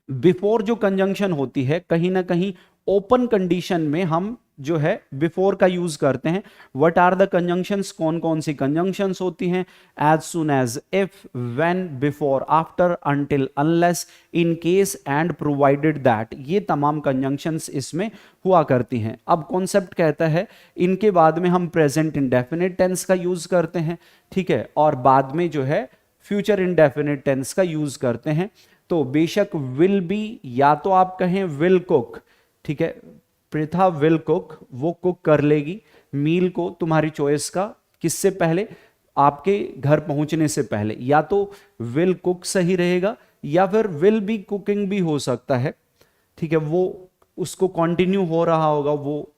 बिफोर जो कंजंक्शन होती है, कहीं ना कहीं ओपन कंडीशन में हम जो है बिफोर का यूज करते हैं। What are the conjunctions? कौन कौन सी कंजंक्शंस होती हैं? As soon as, if, when, before, after, until, unless, in case and provided that, ये तमाम कंजंक्शंस इसमें हुआ करती हैं। अब कॉन्सेप्ट कहता है इनके बाद में हम प्रेजेंट इंडेफिनिट टेंस का यूज करते हैं, ठीक है, और बाद में जो है फ्यूचर इंडेफिनिट टेंस का यूज करते हैं। तो बेशक विल बी, या तो आप कहें विल कुक, ठीक है, प्रिथा विल कुक, वो कुक कर लेगी मील को, तुम्हारी चॉइस का, किससे पहले? आपके घर पहुंचने से पहले। या तो विल कुक सही रहेगा, या फिर विल बी कुकिंग भी हो सकता है, ठीक है, वो उसको कंटिन्यू हो रहा होगा, वो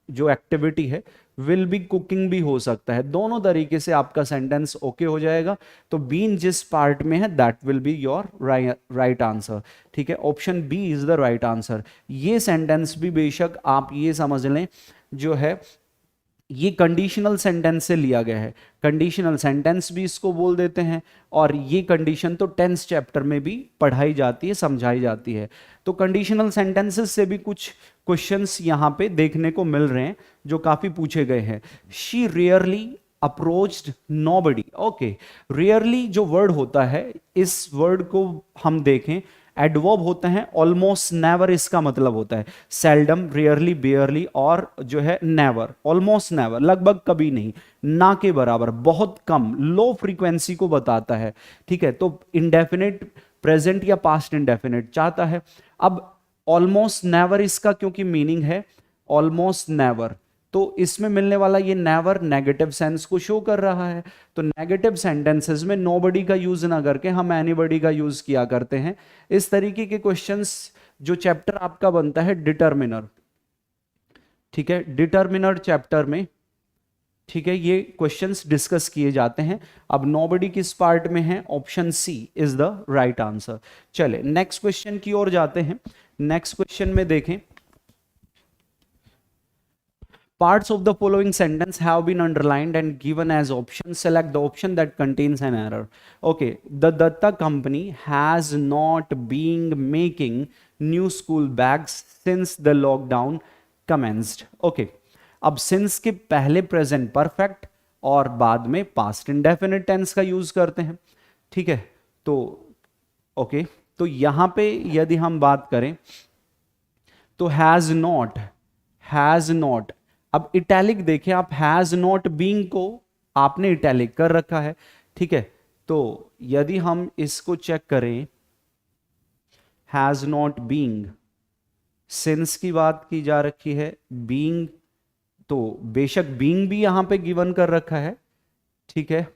जो एक्टिविटी है, विल बी कुकिंग भी हो सकता है। दोनों तरीके से आपका सेंटेंस ओके हो जाएगा। तो बीन जिस पार्ट में है that will be your right answer, ठीक है, option B is the right answer. ये सेंटेंस भी बेशक आप ये समझ लें जो है ये कंडीशनल सेंटेंस से लिया गया है, कंडीशनल सेंटेंस भी इसको बोल देते हैं, और ये कंडीशन तो टेंस चैप्टर में भी पढ़ाई जाती है, समझाई जाती है। तो कंडीशनल सेंटेंसेस से भी कुछ क्वेश्चंस यहाँ पे देखने को मिल रहे हैं जो काफी पूछे गए हैं। She rarely approached nobody. Okay, rarely जो वर्ड होता है, इस वर्ड को हम देखें, एडवर्ब होते हैं, ऑलमोस्ट नेवर इसका मतलब होता है, सेल्डम, रियरली, बेयरली, और जो है नेवर, ऑलमोस्ट नेवर, लगभग कभी नहीं, ना के बराबर, बहुत कम, लो फ्रीक्वेंसी को बताता है, ठीक है। तो इंडेफिनिट प्रेजेंट या पास्ट इंडेफिनिट चाहता है। अब ऑलमोस्ट नेवर इसका क्योंकि मीनिंग है ऑलमोस्ट नेवर, तो इसमें मिलने वाला ये नेवर नेगेटिव सेंस को शो कर रहा है। तो नेगेटिव सेंटेंसेस में नोबडी का यूज ना करके हम एनीबडी का यूज किया करते हैं। इस तरीके के क्वेश्चंस जो चैप्टर आपका बनता है डिटर्मिनर, ठीक है, डिटर्मिनर चैप्टर में, ठीक है, ये क्वेश्चंस डिस्कस किए जाते हैं। अब नोबडी किस पार्ट में है? Option C is the right answer. चले नेक्स्ट क्वेश्चन की ओर जाते हैं। नेक्स्ट क्वेश्चन में देखें, parts of the following sentence have been underlined and given as options. Select the option that contains an error. Okay, the Datta company has not been making new school bags since the lockdown commenced. Okay, अब since के पहले present perfect और बाद में past indefinite tense का use करते हैं, ठीक है। तो ओके, तो यहां पे यदि हम बात करें तो हैज नॉट, अब इटैलिक देखें आप, हैज नॉट बीइंग को आपने इटैलिक कर रखा है, ठीक है। तो यदि हम इसको चेक करें, हैज नॉट बीइंग, सिंस की बात की जा रखी है, बीइंग तो बेशक बीइंग भी यहां पे गिवन कर रखा है, ठीक है।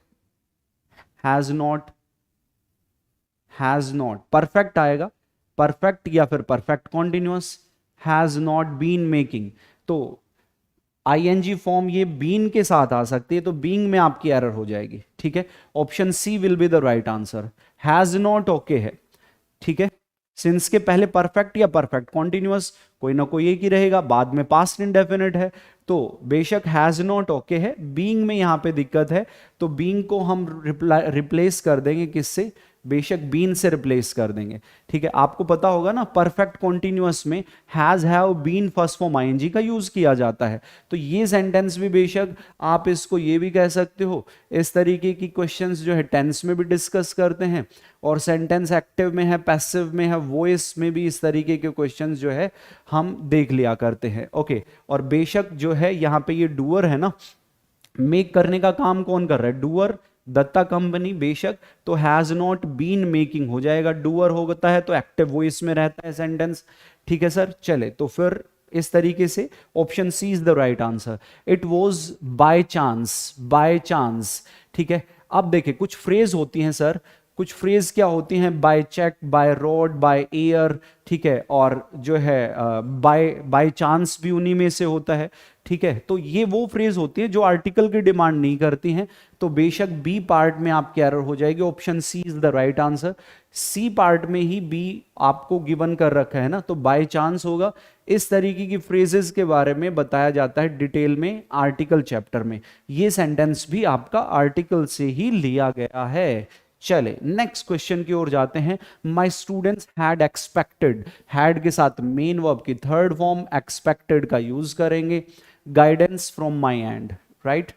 हैज नॉट परफेक्ट आएगा, परफेक्ट या फिर perfect continuous. Has not been making, तो आईएनजी फॉर्म ये बीन के साथ आ सकती है, तो बीइंग में आपकी एरर हो जाएगी, ठीक है। Option C will be the right answer. Has not okay है, ठीक है। सिंस के पहले परफेक्ट या परफेक्ट कॉन्टिन्यूअस कोई ना कोई एक ही रहेगा, बाद में पास्ट इंडेफिनिट है, तो बेशक हैज नॉट ओके है। बीइंग में यहां पे दिक्कत है, तो बीइंग को हम रिप्लेस कर देंगे किससे? बेशक बीन से रिप्लेस कर देंगे, ठीक है। आपको पता होगा ना, परफेक्ट कॉन्टिन्यूअस में has have been first form ING का यूज किया जाता है। तो ये सेंटेंस भी बेशक आप इसको ये भी कह सकते हो। इस तरीके की क्वेश्चंस जो है टेंस में भी डिस्कस करते हैं, और सेंटेंस एक्टिव में है, पैसिव में है, वॉइस में भी इस तरीके के क्वेश्चंस जो है हम देख लिया करते हैं। ओके, और बेशक जो है यहाँ पे ये डूअर है ना, मेक करने का काम कौन कर रहा है? डूअर, दत्ता कंपनी, बेशक तो हैज नॉट बीन मेकिंग हो जाएगा। डूअर होता है तो एक्टिव वॉइस में रहता है सेंटेंस, ठीक है सर। चले तो फिर इस तरीके से option C is the right answer. It was by chance, ठीक है। अब देखिए कुछ फ्रेज होती हैं सर, कुछ फ्रेज क्या होती हैं? By cheque, by road, by air, ठीक है, और जो है बाय चांस भी उन्हीं में से होता है, ठीक है। तो ये वो फ्रेज होती है जो आर्टिकल की डिमांड नहीं करती हैं, तो बेशक बी पार्ट में आपकी एरर हो जाएगी। Option C is the right answer. C part में ही बी आपको गिवन कर रखा है ना, तो बाय चांस होगा। इस तरीके की फ्रेजेस के बारे में बताया जाता है डिटेल में आर्टिकल चैप्टर में। ये सेंटेंस भी आपका आर्टिकल से ही लिया गया है। चले नेक्स्ट क्वेश्चन की ओर जाते हैं। My students had expected, had के साथ मेन वर्ब की थर्ड फॉर्म एक्सपेक्टेड का यूज करेंगे। Guidance from my and, right.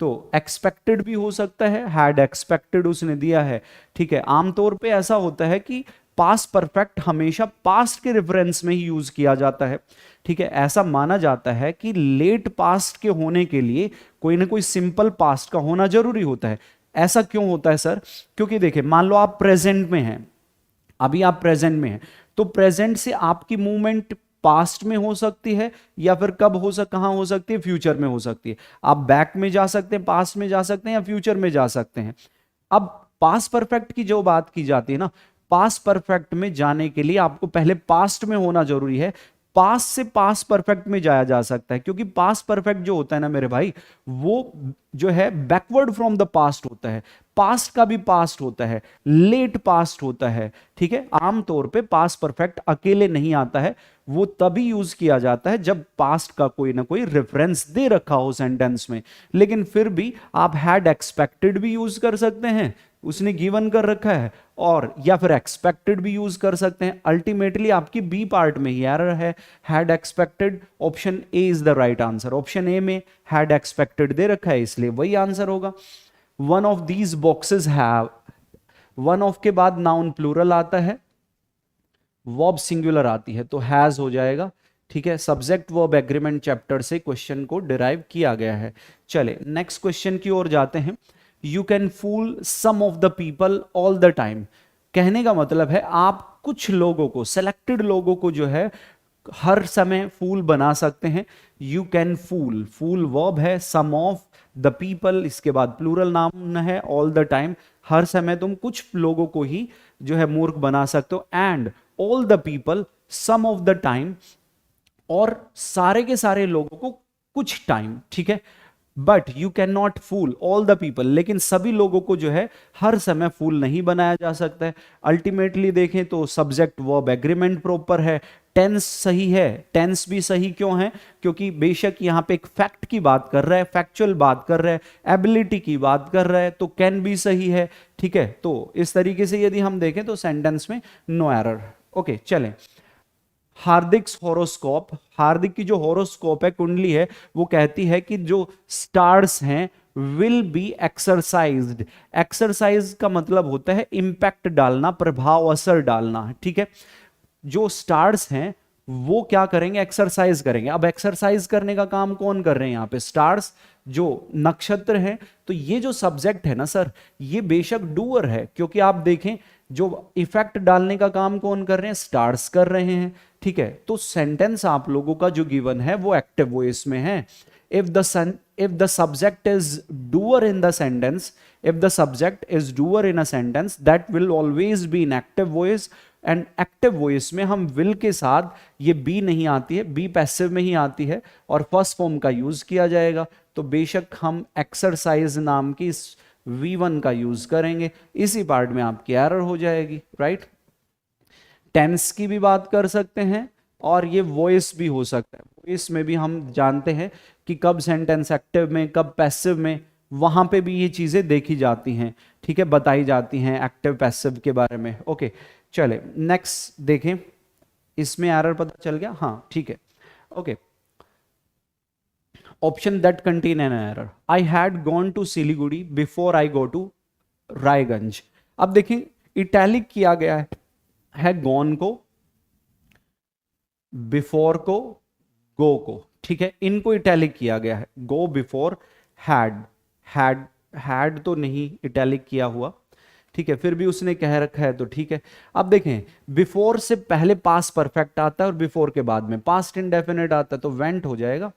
तो एक्सपेक्टेड भी हो सकता है, हैड एक्सपेक्टेड उसने दिया है, ठीक है। आमतौर पे ऐसा होता है कि पास्ट परफेक्ट हमेशा पास्ट के रेफरेंस में ही यूज किया जाता है, ठीक है। ऐसा माना जाता है कि लेट पास्ट के होने के लिए कोई ना कोई सिंपल पास्ट का होना जरूरी होता है। ऐसा क्यों होता है सर? क्योंकि देखिए मान लो आप प्रेजेंट में हैं, अभी आप प्रेजेंट में हैं, तो प्रेजेंट से आपकी मूवमेंट पास्ट में हो सकती है, या फिर कहां हो सकती है? फ्यूचर में हो सकती है। आप बैक में जा सकते हैं, पास्ट में जा सकते हैं, या फ्यूचर में जा सकते हैं। अब पास्ट परफेक्ट की जो बात की जाती है ना, पास्ट परफेक्ट में जाने के लिए आपको पहले पास्ट में होना जरूरी है। पास्ट से पास्ट परफेक्ट में जाया जा सकता है, क्योंकि पास्ट परफेक्ट जो होता है ना मेरे भाई, वो जो है बैकवर्ड फ्रॉम द पास्ट होता है। पास्ट का भी पास्ट होता है, लेट पास्ट होता है, ठीक है। आमतौर पे पास्ट परफेक्ट अकेले नहीं आता है, वो तभी यूज किया जाता है जब पास्ट का कोई ना कोई रेफरेंस दे रखा हो सेंटेंस में। लेकिन फिर भी आप हैड एक्सपेक्टेड भी यूज कर सकते हैं, उसने गिवन कर रखा है, और या फिर एक्सपेक्टेड भी यूज कर सकते हैं। अल्टीमेटली आपकी बी पार्ट में ही एरर है, had expected. Option A is the right answer. Option A में हैड एक्सपेक्टेड दे रखा है, इसलिए वही आंसर होगा। One of these boxes have, one of के बाद नाउन प्लूरल आता है, वर्ब सिंगुलर आती है, तो हैज हो जाएगा, ठीक है। सब्जेक्ट वर्ब एग्रीमेंट चैप्टर से क्वेश्चन को डिराइव किया गया है। चले नेक्स्ट क्वेश्चन की ओर जाते हैं। You can fool some of the people all the time, कहने का मतलब है आप कुछ लोगों को, सेलेक्टेड लोगों को जो है हर समय फूल बना सकते हैं, you can fool, fool verb है, सम ऑफ द पीपल, इसके बाद प्लूरल नाउन है, ऑल द टाइम, हर समय तुम कुछ लोगों को ही जो है मूर्ख बना सकते हो, and all the people some of the time, और सारे के सारे लोगों को कुछ टाइम, ठीक है। But you can not fool all the people, लेकिन सभी लोगों को जो है हर समय फूल नहीं बनाया जा सकता है। अल्टीमेटली देखें तो सब्जेक्ट वर्ब एग्रीमेंट प्रॉपर है, टेंस सही है। टेंस भी सही क्यों है? क्योंकि बेशक यहां पे एक फैक्ट की बात कर रहा है, फैक्चुअल बात कर रहा है, एबिलिटी की बात कर रहा है, तो कैन भी सही है, ठीक है। तो इस तरीके से यदि हम देखें तो सेंटेंस में नो एरर। ओके, चलें। हार्दिक हॉरोस्कोप, हार्दिक की जो हॉरोस्कोप है, कुंडली है, वो कहती है कि जो स्टार्स हैं विल बी एक्सरसाइज्ड। एक्सरसाइज का मतलब होता है इंपैक्ट डालना, प्रभाव, असर डालना, ठीक है। जो स्टार्स हैं वो क्या करेंगे? एक्सरसाइज करेंगे। अब एक्सरसाइज करने का काम कौन कर रहे हैं यहां पे? स्टार्स, जो नक्षत्र हैं। तो ये जो सब्जेक्ट है ना सर, ये बेशक डूअर है, क्योंकि आप देखें जो इफेक्ट डालने का काम कौन कर रहे हैं? स्टार्स कर रहे हैं, ठीक है। तो सेंटेंस आप लोगों का जो गिवन है वो एक्टिव वॉइस में है। if the subject is doer in the sentence, if the subject is doer in a sentence, that will always be in active voice, and active voice में हम विल के साथ, ये बी नहीं आती है, बी पैसिव में ही आती है और फर्स्ट फॉर्म का यूज किया जाएगा। तो बेशक हम एक्सरसाइज नाम की V1 का यूज करेंगे, इसी पार्ट में आपकी एरर हो जाएगी, राइट। टेंस की भी बात कर सकते हैं और ये वॉइस भी हो सकता है। वॉइस में भी हम जानते हैं कि कब सेंटेंस एक्टिव में, कब पैसिव में, वहां पे भी ये चीजें देखी जाती हैं, ठीक है, बताई जाती हैं एक्टिव पैसिव के बारे में। ओके, चले नेक्स्ट देखें। इसमें एरर पता चल गया? हाँ, ठीक है। Okay, option that contain an error, I had gone to Siliguri before I go to Raiganj. अब देखें इटैलिक किया गया है गॉन को, बिफोर को, गो को, ठीक है, इनको इटैलिक किया गया है। गो बिफोर हैड, हैड तो नहीं इटैलिक किया हुआ, ठीक है, फिर भी उसने कह रखा है तो ठीक है। अब देखें बिफोर से पहले पास्ट परफेक्ट आता है और बिफोर के बाद में पास्ट इंडेफिनिट आता है, तो वेंट हो जाएगा।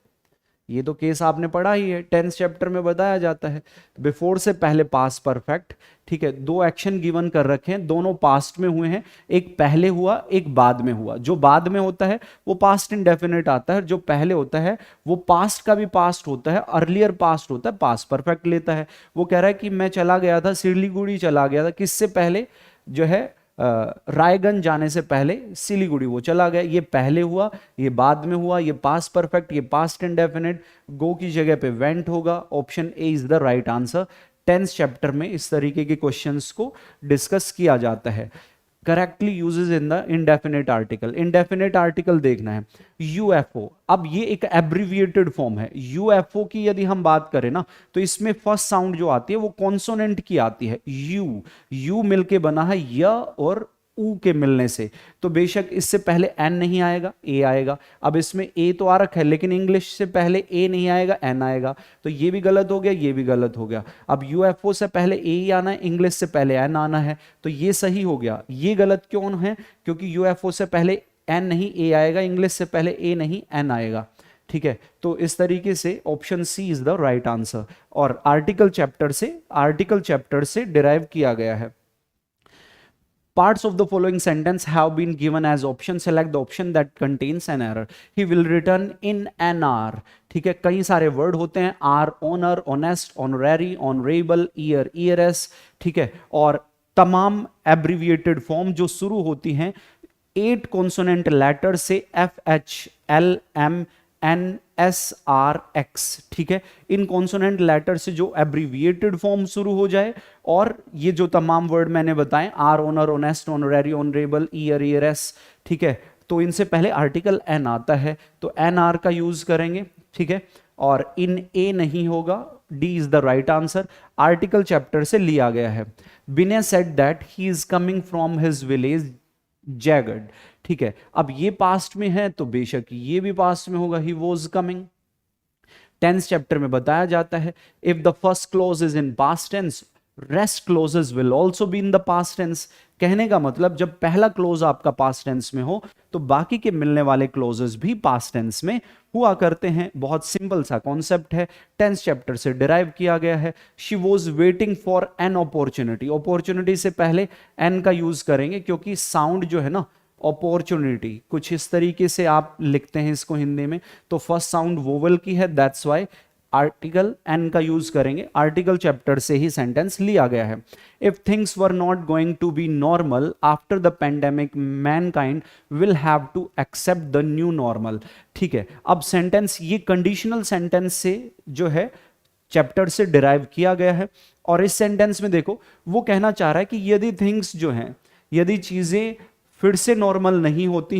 ये तो केस आपने पढ़ा ही है, 10th चैप्टर में बताया जाता है। बिफोर से पहले पास्ट परफेक्ट, ठीक है, दो एक्शन गिवन कर रखे हैं, दोनों पास्ट में हुए हैं, एक पहले हुआ एक बाद में हुआ। जो बाद में होता है वो पास्ट इंडेफिनिट आता है, जो पहले होता है वो पास्ट का भी पास्ट होता है, अर्लियर पास्ट होता है, पास्ट परफेक्ट लेता है। वो कह रहा है कि मैं चला गया था, सिलीगुड़ी चला गया था, किससे पहले? जो है रायगंज जाने से पहले सिलीगुड़ी वो चला गया। ये पहले हुआ, ये बाद में हुआ, ये पास्ट परफेक्ट, ये पास्ट इंडेफिनिट, गो की जगह पे वेंट होगा। Option A is the right answer. 10th chapter में इस तरीके के क्वेश्चंस को डिस्कस किया जाता है। Correctly uses in the indefinite article. Indefinite article देखना है, यूएफओ। अब ये एक एब्रिविएटेड फॉर्म है। यूएफओ की यदि हम बात करें ना, तो इसमें फर्स्ट साउंड जो आती है वो कॉन्सोनेंट की आती है, यू मिलके बना है य और ऊ के मिलने से, तो बेशक इससे पहले एन नहीं आएगा, ए आएगा। अब इसमें ए तो आ रखा है, लेकिन इंग्लिश से पहले ए नहीं आएगा, एन आएगा, तो ये भी गलत हो गया, ये भी गलत हो गया। अब यूएफओ से पहले ए ही आना है, इंग्लिश से पहले एन आना है, तो ये सही हो गया। ये गलत क्यों है? क्योंकि यूएफओ से पहले एन नहीं ए आएगा, इंग्लिश से पहले ए नहीं एन आएगा, ठीक है। तो इस तरीके से option C is the right answer, और आर्टिकल चैप्टर से डिराइव किया गया है। Parts of the following sentence have been given as option. Select the option that contains an error. He will return in an hour. ठीक है, कई सारे word होते हैं, hour, honour, honest, honorary, honourable, heir, heirs, ठीक है, और तमाम एब्रिविएटेड फॉर्म जो शुरू होती हैं 8 कॉन्सोनेंट लेटर से, F, H, L, M, N, S, R, X, ठीक है, इन कॉन्सोनेंट लेटर से जो एब्रिविएटेड फॉर्म शुरू हो जाए, और ये जो तमाम वर्ड मैंने बताए, hour, honour, honest, honorary, honourable, heir, heirs, ठीक है, तो इनसे पहले आर्टिकल एन आता है, तो एन आर का यूज करेंगे, ठीक है, और इन ए नहीं होगा, D is the right answer. Article chapter से लिया गया है। Vinay said that he is coming from his village Jaigad, ठीक है। अब ये पास्ट में है तो बेशक ये भी पास्ट में होगा, he was coming. 10th chapter में बताया जाता है, if the first clause is in past tense, rest clauses will also be in the past tense. कहने का मतलब जब पहला क्लोज आपका पास्ट टेंस में हो तो बाकी के मिलने वाले क्लोजेस भी पास्ट टेंस में हुआ करते हैं। बहुत सिंपल सा कॉन्सेप्ट है, 10th चैप्टर से डिराइव किया गया है। She was waiting for an opportunity, opportunity से पहले एन का यूज करेंगे क्योंकि साउंड जो है ना अपॉर्चुनिटी कुछ इस तरीके से आप लिखते हैं इसको हिंदी में, तो फर्स्ट साउंड वोवल की है, दैट्स वाई आर्टिकल एन का यूज करेंगे। आर्टिकल चैप्टर से ही सेंटेंस लिया गया है। If things were not going to be normal after the pandemic mankind will have to accept the new normal. ठीक है, अब सेंटेंस ये कंडीशनल सेंटेंस से जो है चैप्टर से डिराइव किया गया है, और इस सेंटेंस में देखो वो कहना चाह रहा है कि यदि थिंग्स जो हैं, यदि चीजें फिर से नॉर्मल नहीं होती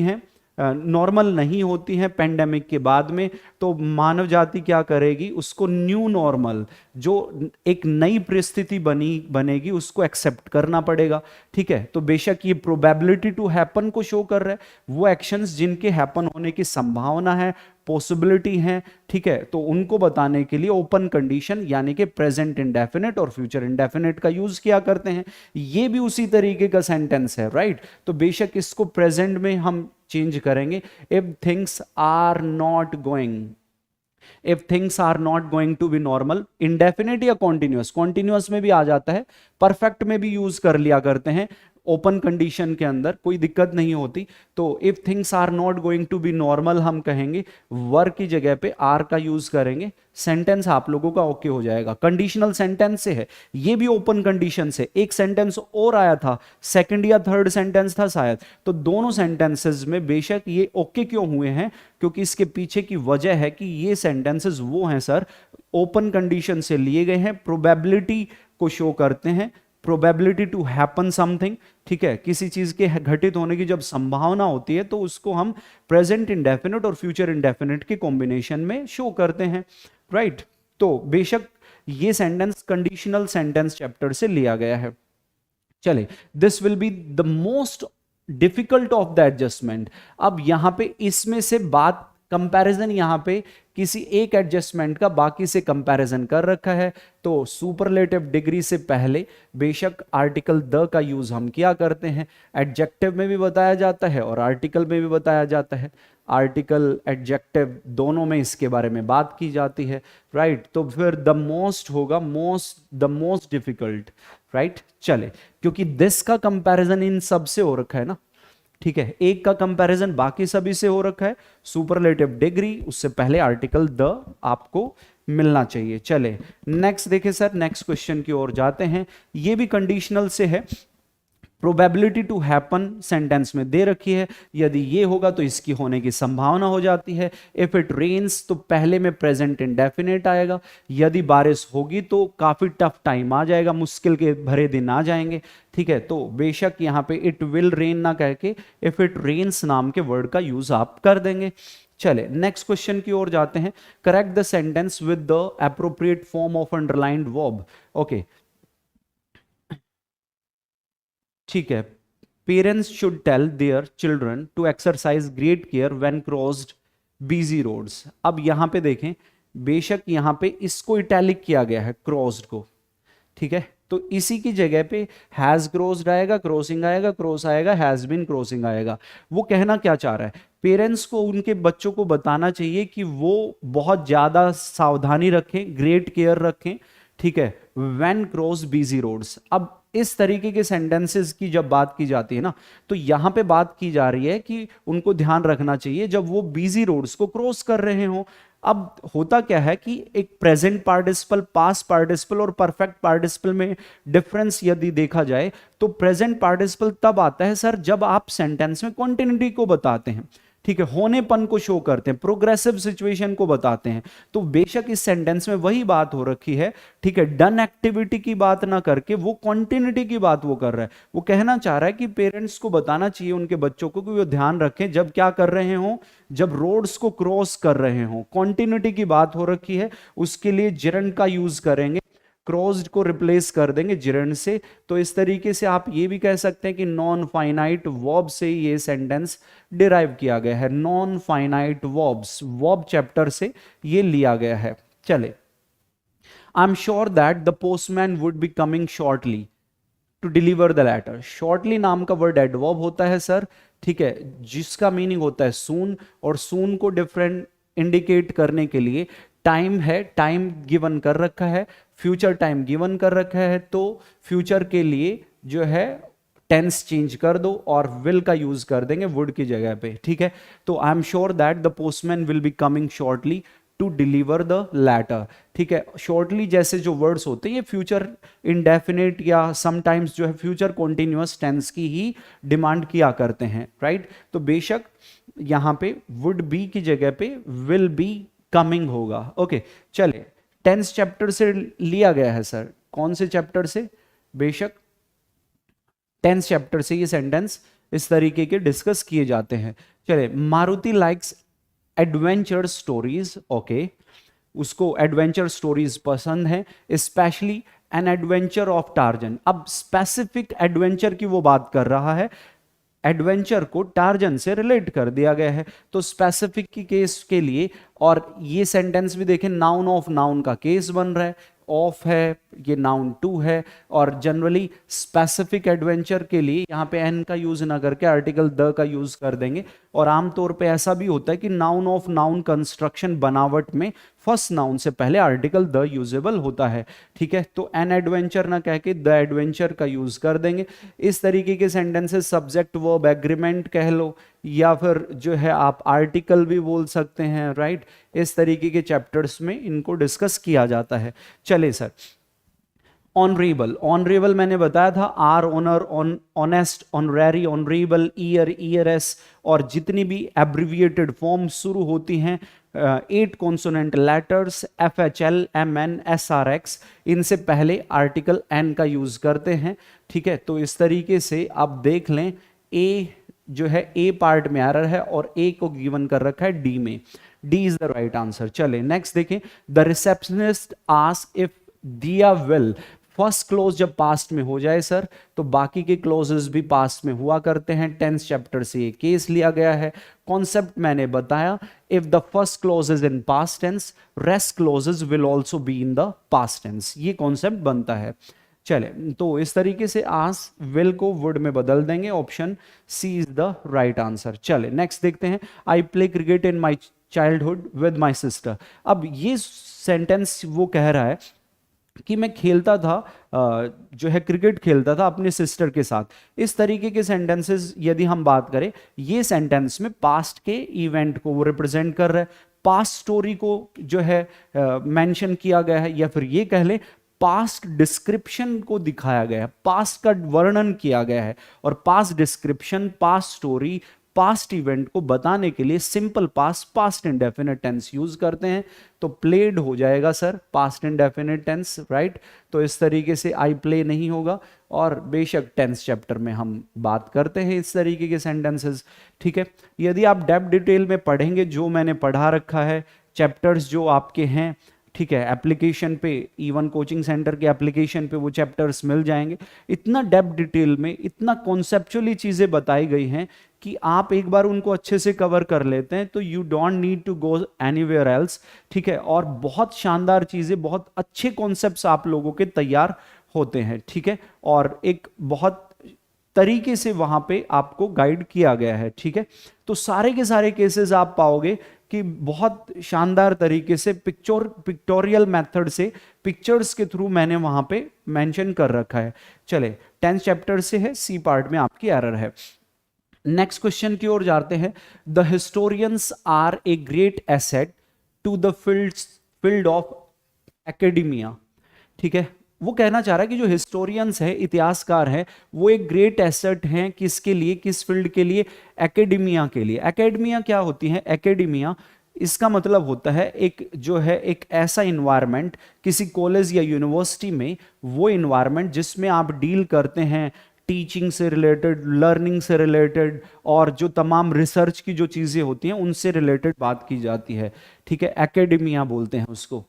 हैं पेंडेमिक के बाद में, तो मानव जाति क्या करेगी, उसको न्यू नॉर्मल जो एक नई परिस्थिति बनेगी उसको एक्सेप्ट करना पड़ेगा। ठीक है, तो बेशक ये प्रोबेबिलिटी टू हैपन को शो कर रहा है, वो एक्शंस जिनके हैपन होने की संभावना है, पॉसिबिलिटी है। ठीक है, तो उनको बताने के लिए ओपन कंडीशन यानी कि प्रेजेंट इंडेफिनिट और फ्यूचर इंडेफिनिट का यूज किया करते हैं। ये भी उसी तरीके का सेंटेंस है, राइट। तो बेशक इसको प्रेजेंट में हम चेंज करेंगे, if things are not going, if things are not going to be normal. Indefinite या कॉन्टिन्यूअस, कॉन्टिन्यूअस में भी आ जाता है, परफेक्ट में भी यूज कर लिया करते हैं, ओपन कंडीशन के अंदर कोई दिक्कत नहीं होती। तो if things are not going to be normal हम कहेंगे, वर की जगह पे आर का यूज करेंगे, सेंटेंस आप लोगों का ओके हो जाएगा। कंडीशनल सेंटेंस से है, ये भी ओपन कंडीशन से। एक सेंटेंस और आया था, सेकंड या थर्ड सेंटेंस था शायद, तो दोनों सेंटेंसेस में बेशक ये ओके क्यों हुए हैं, क्योंकि इसके पीछे की वजह है कि ये सेंटेंसेस वो हैं सर, ओपन कंडीशन से लिए गए हैं, प्रोबेबिलिटी को शो करते हैं, प्रोबेबिलिटी टू हैपन समथिंग। ठीक है, किसी चीज के घटित होने की जब संभावना होती है तो उसको हम प्रेजेंट इंडेफिनिट और फ्यूचर इंडेफिनिट के कॉम्बिनेशन में शो करते हैं, राइट। तो बेशक ये सेंटेंस कंडीशनल सेंटेंस चैप्टर से लिया गया है। चले, this will be the most difficult of the adjustment. अब यहां पे इसमें से बात कंपैरिजन, यहां पे किसी एक एडजस्टमेंट का बाकी से कंपैरिजन कर रखा है, तो सुपरलेटिव डिग्री से पहले बेशक आर्टिकल द का यूज हम किया करते हैं। एडजेक्टिव में भी बताया जाता है और आर्टिकल में भी बताया जाता है, आर्टिकल एडजेक्टिव दोनों में इसके बारे में बात की जाती है, राइट। तो फिर द मोस्ट होगा द मोस्ट डिफिकल्ट, राइट। चले, क्योंकि दिस का कंपैरिजन इन सब से हो रखा है ना, ठीक है, एक का कंपैरिजन बाकी सभी से हो रखा है, सुपरलेटिव डिग्री, उससे पहले आर्टिकल द आपको मिलना चाहिए। चले नेक्स्ट देखें सर, नेक्स्ट क्वेश्चन की ओर जाते हैं। ये भी कंडीशनल से है, प्रोबेबिलिटी टू हैपन सेंटेंस में दे रखी है, यदि ये होगा तो इसकी होने की संभावना हो जाती है। इफ इट रेन्स तो पहले में प्रेजेंट इंडेफिनिट आएगा, यदि बारिश होगी तो काफी टफ टाइम आ जाएगा, मुश्किल के भरे दिन आ जाएंगे। ठीक है, तो बेशक यहां पे इट विल रेन ना कह के इफ इट रेन्स नाम के वर्ड का यूज आप कर देंगे। चले नेक्स्ट क्वेश्चन की ओर जाते हैं। Correct the sentence with the appropriate form of underlined verb. Okay, ठीक है, parents should tell their children to exercise great care when crossed busy roads. अब यहां पे देखें, बेशक यहां पे इसको इटैलिक किया गया है, क्रॉस्ड को, ठीक है, तो इसी की जगह पे हैज क्रॉस्ड आएगा, क्रॉसिंग आएगा, क्रॉस आएगा, हैज बीन क्रॉसिंग आएगा। वो कहना क्या चाह रहा है, पेरेंट्स को उनके बच्चों को बताना चाहिए कि वो बहुत ज्यादा सावधानी रखें, ग्रेट केयर रखें, ठीक है, व्हेन क्रॉस बिजी रोड्स। अब इस तरीके के सेंटेंसेस की जब बात की जाती है ना, तो यहां पे बात की जा रही है कि उनको ध्यान रखना चाहिए जब वो बिजी रोड्स को क्रॉस कर रहे हो। अब होता क्या है कि एक प्रेजेंट पार्टिसिपल, पास्ट पार्टिसिपल और परफेक्ट पार्टिसिपल में डिफरेंस यदि देखा जाए तो प्रेजेंट पार्टिसिपल तब आता है सर जब आप सेंटेंस में कॉन्टिन्यूटी को बताते हैं, ठीक है, होनेपन को शो करते हैं, प्रोग्रेसिव सिचुएशन को बताते हैं। तो बेशक इस सेंटेंस में वही बात हो रखी है, ठीक है, डन एक्टिविटी की बात ना करके वो कॉन्टिन्यूटी की बात वो कर रहा है। वो कहना चाह रहा है कि पेरेंट्स को बताना चाहिए उनके बच्चों को कि वो ध्यान रखें जब क्या कर रहे हो, जब रोड्स को क्रॉस कर रहे हो, कॉन्टिन्यूटी की बात हो रखी है, उसके लिए जिरंड का यूज करेंगे, क्रॉस्ड को रिप्लेस कर देंगे जिरंड से। तो इस तरीके से आप ये भी कह सकते हैं कि नॉन फाइनाइट वर्ब से ये सेंटेंस डिराइव किया गया है, non finite verbs, verb chapter से ये लिया गया है। चले I am sure that the postman would be coming shortly to deliver the letter. Shortly नाम का वर्ड एडवर्ब होता है सर, ठीक है, जिसका मीनिंग होता है सून, और सून को डिफरेंट इंडिकेट करने के लिए टाइम है, टाइम गिवन कर रखा है, फ्यूचर टाइम गिवन कर रखा है, तो फ्यूचर के लिए जो है टेंस चेंज कर दो और विल का यूज कर देंगे वुड की जगह पे, ठीक है। तो I am sure that the postman will be coming shortly to deliver the letter, ठीक है। शॉर्टली जैसे जो वर्ड्स होते हैं ये फ्यूचर इंडेफिनिट या समटाइम्स जो है फ्यूचर कॉन्टिन्यूअस टेंस की ही डिमांड किया करते हैं, राइट। तो बेशक यहां पे वुड बी की जगह पे विल बी कमिंग होगा। ओके, चले, टेंस चैप्टर से लिया गया है सर। कौन से चैप्टर से? बेशक टेंस चैप्टर से ये सेंटेंस इस तरीके के डिस्कस किए जाते हैं। चले, Maruti likes adventure stories. Okay, उसको एडवेंचर स्टोरीज पसंद है, specially an adventure of torsion. अब स्पेसिफिक एडवेंचर की वो बात कर रहा है, एडवेंचर को टार्जन से रिलेट कर दिया गया है, तो स्पेसिफिक की केस के लिए, और ये सेंटेंस भी देखें नाउन ऑफ नाउन का केस बन रहा है, ऑफ है, ये नाउन टू है, और जनरली स्पेसिफिक एडवेंचर के लिए यहां पे एन का यूज ना करके आर्टिकल द का यूज कर देंगे। और आमतौर पे ऐसा भी होता है कि नाउन ऑफ नाउन कंस्ट्रक्शन बनावट में फर्स्ट नाउन से पहले आर्टिकल द यूजेबल होता है, ठीक है। तो एन एडवेंचर ना कह के द एडवेंचर का यूज कर देंगे। इस तरीके के सेंटेंसेस सब्जेक्ट वर्ब एग्रीमेंट कह लो, या फिर जो है आप आर्टिकल भी बोल सकते हैं, राइट। इस तरीके के चैप्टर्स में इनको डिस्कस किया जाता है। चले सर, ऑनरेबल। ऑनरेबल मैंने बताया था hour, honour, honest, honorary, honourable, heir, heirs, और जितनी भी एब्रिविएटेड फॉर्म शुरू होती हैं 8 consonant letters FHL, MN, SRX, इनसे पहले आर्टिकल एन का यूज करते हैं, ठीक है। तो इस तरीके से आप देख लें, ए जो है ए पार्ट में एरर है और ए को गिवन कर रखा है डी में। D is the right answer. चले नेक्स्ट देखें, द रिसेप्शनिस्ट आस्क इफ दिया विल। फर्स्ट क्लोज जब पास्ट में हो जाए सर, तो बाकी के क्लोजेस भी पास्ट में हुआ करते हैं। टेंस चैप्टर से ये केस लिया गया है। कॉन्सेप्ट मैंने बताया, if the first clause is in past tense, rest clauses will also be in the past tense, ये कॉन्सेप्ट बनता है। चले, तो इस तरीके से आस विल को वुड में बदल देंगे। Option C is the right answer. चले नेक्स्ट देखते हैं, I play cricket in my childhood with my sister. अब ये सेंटेंस वो कह रहा है कि मैं खेलता था, जो है क्रिकेट खेलता था अपने सिस्टर के साथ। इस तरीके के सेंटेंसेस यदि हम बात करें, ये सेंटेंस में पास्ट के इवेंट को वो रिप्रेजेंट कर रहा है, पास्ट स्टोरी को जो है मेंशन किया गया है, या फिर ये कह ले पास्ट डिस्क्रिप्शन को दिखाया गया है, पास्ट का वर्णन किया गया है। और past description, past story, past event को बताने के लिए simple past, past indefinite tense use करते हैं। तो प्लेड हो जाएगा sir past indefinite tense, right. तो इस तरीके से आई प्ले नहीं होगा। और बेशक टेंस चैप्टर में हम बात करते हैं इस तरीके के सेंटेंसेस, ठीक है। यदि आप डेप्थ डिटेल में पढ़ेंगे, जो मैंने पढ़ा रखा है चैप्टर्स जो आपके हैं, ठीक है, एप्लीकेशन पे, इवन कोचिंग सेंटर के एप्लीकेशन पे वो चैप्टर्स मिल जाएंगे। इतना डेप्थ डिटेल में, इतना कॉन्सेप्चुअली चीजें बताई गई हैं कि आप एक बार उनको अच्छे से कवर कर लेते हैं तो you don't need to go anywhere else, ठीक है। और बहुत शानदार चीजें, बहुत अच्छे कॉन्सेप्ट्स आप लोगों के तैयार होते हैं, ठीक है। और एक बहुत तरीके से वहां पे आपको गाइड किया गया है, ठीक है। तो सारे के सारे केसेस आप पाओगे कि बहुत शानदार तरीके से पिक्टोरियल मेथड से, पिक्चर्स के थ्रू मैंने वहां पे मेंशन कर रखा है। चले, 10th चैप्टर से है, सी पार्ट में आपकी एरर है। नेक्स्ट क्वेश्चन की ओर जाते हैं, the historians are a great asset to the field of academia, ठीक है। वो कहना चाह रहा है कि जो हिस्टोरियंस है, इतिहासकार हैं, वो एक ग्रेट एसेट हैं किसके लिए, किस फील्ड के लिए, एकेडमिया के लिए। एकेडमिया क्या होती है? एकेडमिया इसका मतलब होता है एक जो है एक ऐसा इन्वायरमेंट किसी कॉलेज या यूनिवर्सिटी में, वो इन्वायरमेंट जिसमें आप डील करते हैं टीचिंग से रिलेटेड, लर्निंग से रिलेटेड, और जो तमाम रिसर्च की जो चीजें होती हैं उनसे रिलेटेड बात की जाती है, ठीक है। एकेडमिया बोलते हैं उसको।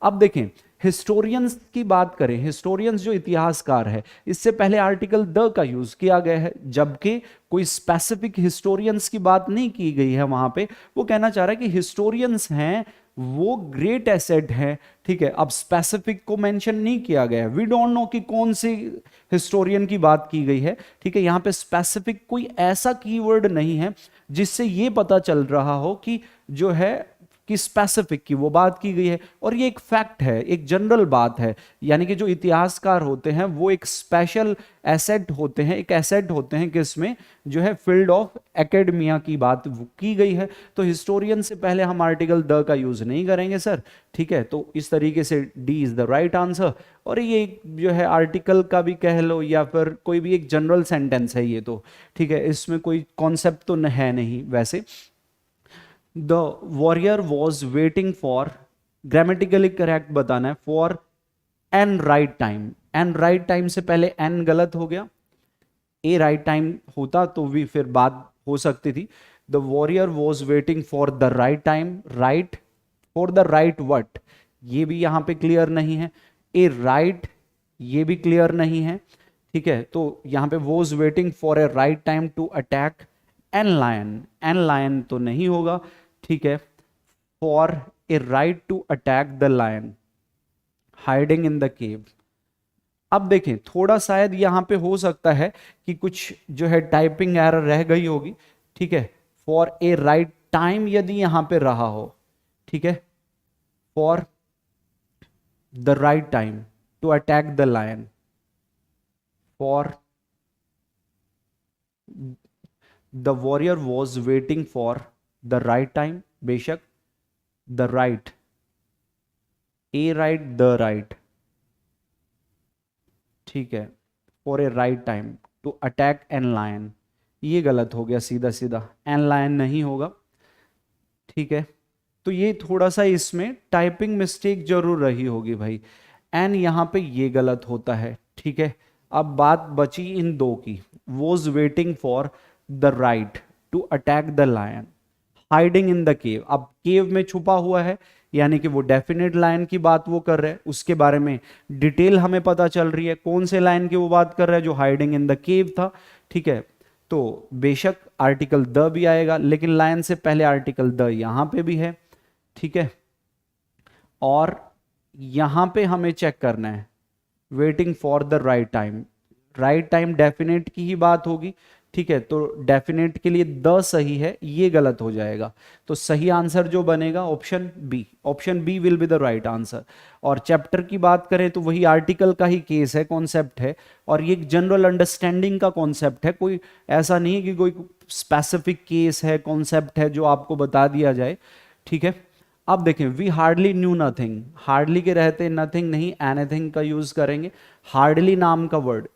अब देखें, हिस्टोरियंस की बात करें, हिस्टोरियंस जो इतिहासकार है, इससे पहले आर्टिकल द का यूज किया गया है, जबकि कोई स्पेसिफिक हिस्टोरियंस की बात नहीं की गई है वहां पे। वो कहना चाह रहा है कि हिस्टोरियंस हैं वो ग्रेट एसेट है, ठीक है। अब स्पेसिफिक को मेंशन नहीं किया गया है, वी डोंट नो कि कौन से हिस्टोरियन की बात की गई है, ठीक है। यहां पे स्पेसिफिक कोई ऐसा कीवर्ड नहीं है जिससे ये पता चल रहा हो कि जो है कि स्पेसिफिक की वो बात की गई है। और ये एक फैक्ट है, एक जनरल बात है, यानी कि जो इतिहासकार होते हैं वो एक स्पेशल एसेट होते हैं, एक एसेट होते हैं किसमें, जो है फील्ड ऑफ एकेडमिया की बात की गई है। तो हिस्टोरियन से पहले हम आर्टिकल द का यूज नहीं करेंगे सर, ठीक है। तो इस तरीके से D is the right answer. और ये जो है आर्टिकल का भी कह लो या फिर कोई भी एक जनरल सेंटेंस है ये तो, ठीक है, इसमें कोई कॉन्सेप्ट तो है नहीं वैसे। The warrior was waiting for, grammatically correct बताना है, for an right time. An right time से पहले एन गलत हो गया, ए राइट टाइम होता तो भी फिर बात हो सकती थी। The warrior was waiting for the right time, right for the right what, ये भी यहां पे क्लियर नहीं है। ए राइट, ये भी क्लियर नहीं है, ठीक है। तो यहां पे was waiting for a right time to attack an lion, an lion तो नहीं होगा, ठीक है। For a right to attack the lion, hiding in the cave. अब देखें थोड़ा शायद यहां पे हो सकता है कि कुछ जो है टाइपिंग एरर रह गई होगी, ठीक है। फॉर ए राइट टाइम यदि यहां पे रहा हो, ठीक है, for the right time to attack the lion, for the warrior was waiting for the right time, बेशक the right, a right the right, ठीक है, for a right time to attack an lion, ये गलत हो गया सीधा सीधा, N lion नहीं होगा, ठीक है। तो ये थोड़ा सा इसमें टाइपिंग मिस्टेक जरूर रही होगी भाई, एन यहां पे ये गलत होता है, ठीक है। अब बात बची इन दो की, was waiting for the right to attack the lion, hiding in the cave. अब केव में छुपा हुआ है, यानी कि वो डेफिनेट लाइन की बात वो कर रहे हैं, उसके बारे में डिटेल हमें पता चल रही है, कौन से लाइन की वो बात कर रहा है, जो हाइडिंग इन द केव था, ठीक है। तो बेशक आर्टिकल द भी आएगा, लेकिन लाइन से पहले आर्टिकल द यहां पे भी है, ठीक है। और यहां पे हमें चेक करना है waiting for the right time, right time definite की ही बात होगी, ठीक है। तो डेफिनेट के लिए द सही है, ये गलत हो जाएगा। तो सही आंसर जो बनेगा option B, option B will be the right answer. और चैप्टर की बात करें तो वही आर्टिकल का ही केस है, कॉन्सेप्ट है, और ये जनरल अंडरस्टैंडिंग का कॉन्सेप्ट है, कोई ऐसा नहीं है कि कोई स्पेसिफिक केस है, कॉन्सेप्ट है जो आपको बता दिया जाए, ठीक है। अब देखें, we hardly knew nothing, hardly के रहते नथिंग नहीं, एनीथिंग का यूज करेंगे। हार्डली नाम का वर्ड,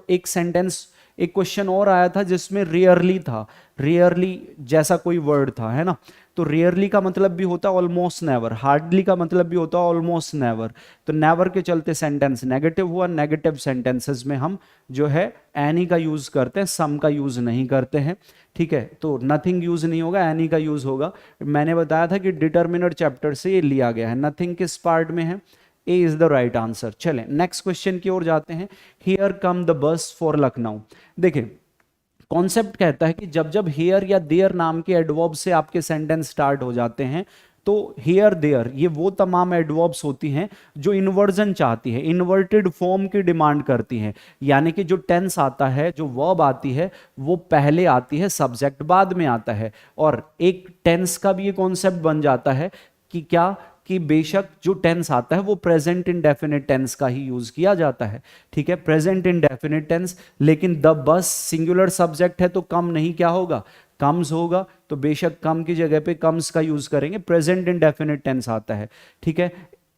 एक सेंटेंस, एक क्वेश्चन और आया था जिसमें रेयरली था, रेयरली जैसा कोई वर्ड था, है ना। तो रेयरली का मतलब भी होता है ऑलमोस्ट नेवर, हार्डली का मतलब भी होता है ऑलमोस्ट नेवर। तो नेवर के चलते सेंटेंस नेगेटिव हुआ, नेगेटिव सेंटेंसेस में हम जो है एनी का यूज करते हैं, सम का यूज नहीं करते हैं, ठीक है। तो नथिंग यूज नहीं होगा, एनी का यूज होगा। मैंने बताया था कि डिटर्मिनर चैप्टर से ये लिया गया है। नथिंग किस पार्ट में है, ए इज द राइट आंसर। चलें नेक्स्ट क्वेश्चन की ओर जाते हैं। Here come the bus for Lucknow. देखिए कॉन्सेप्ट कहता है कि जब जब हेयर या देयर नाम के एडवर्ब से आपके सेंटेंस स्टार्ट हो जाते हैं, तो हेयर देयर ये वो तमाम एडवर्ब्स होती हैं जो इन्वर्जन चाहती है, इन्वर्टेड फॉर्म की डिमांड करती हैं। यानी कि जो टेंस आता है, जो वर्ब आती है, वो पहले आती है, सब्जेक्ट बाद में आता है। और एक टेंस का भी ये कॉन्सेप्ट बन जाता है कि क्या, कि बेशक जो टेंस आता है वो प्रेजेंट इंडेफिनिट टेंस का ही यूज किया जाता है, ठीक है, प्रेजेंट इंडेफिनिट टेंस। लेकिन द बस सिंगुलर सब्जेक्ट है तो कम नहीं क्या होगा, कम्स होगा। तो बेशक कम की जगह पे कम्स का यूज करेंगे, प्रेजेंट इंडेफिनिट टेंस आता है, ठीक है।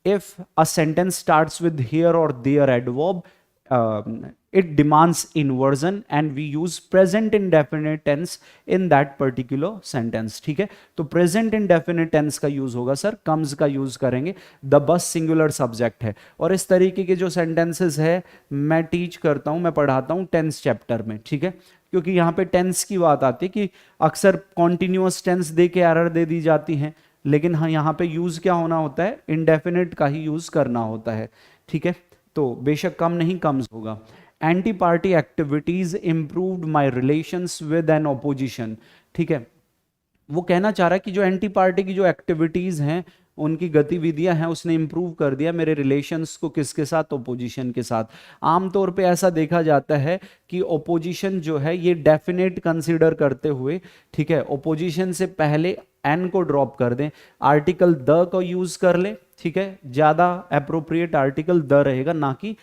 If a sentence starts with here और there adverb, it demands inversion and we use present indefinite tense in that particular sentence, ठीक है। तो present indefinite tense का यूज होगा सर, comes का यूज करेंगे, the bus singular subject है। और इस तरीके के जो sentences है मैं टीच करता हूं, मैं पढ़ाता हूं टेंस चैप्टर में, ठीक है। क्योंकि यहाँ पे टेंस की बात आती है कि अक्सर कॉन्टिन्यूअस टेंस दे के एरर दे दी जाती है, लेकिन हाँ यहाँ पे यूज क्या होना होता है, इंडेफिनिट का ही यूज करना होता है, ठीक है। तो बेशक कम नहीं कम्स होगा। Anti party activities improved my relations with an opposition, ठीक है। वो कहना चाह रहा है कि जो एंटी पार्टी की जो एक्टिविटीज हैं उनकी गतिविधियां हैं उसने इंप्रूव कर दिया मेरे रिलेशंस को किसके साथ, ओपोजिशन के साथ। आमतौर पे ऐसा देखा जाता है कि ओपोजिशन जो है ये डेफिनेट कंसीडर करते हुए, ठीक है, ओपोजिशन से पहले एन को ड्रॉप कर दें, आर्टिकल द को यूज कर ले, ठीक है, ज्यादा अप्रोप्रिएट आर्टिकल द रहेगा ना कि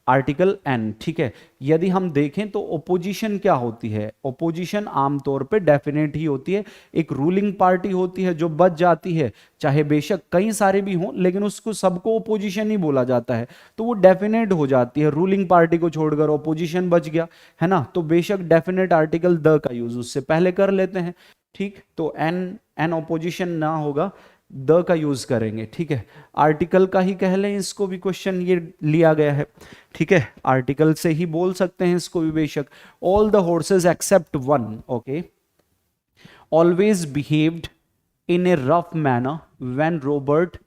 आर्टिकल एन, ठीक है। यदि हम देखें तो ओपोजिशन क्या होती है, ओपोजिशन आमतौर पे डेफिनेट ही होती है। एक रूलिंग पार्टी होती है जो बच जाती है, चाहे बेशक कई सारे भी हों, लेकिन उसको सबको ओपोजिशन ही बोला जाता है, तो वो डेफिनेट हो जाती है। रूलिंग पार्टी को छोड़कर ओपोजिशन बच गया, है ना, तो बेशक डेफिनेट आर्टिकल द का यूज उससे पहले कर लेते हैं, ठीक। तो एन एन ओपोजिशन ना होगा, द का यूज करेंगे, ठीक है। आर्टिकल का ही कह लें इसको भी, क्वेश्चन ये लिया गया है, ठीक है, आर्टिकल से ही बोल सकते हैं इसको भी बेशक। All the horses except one, okay, always behaved in a rough manner when Robert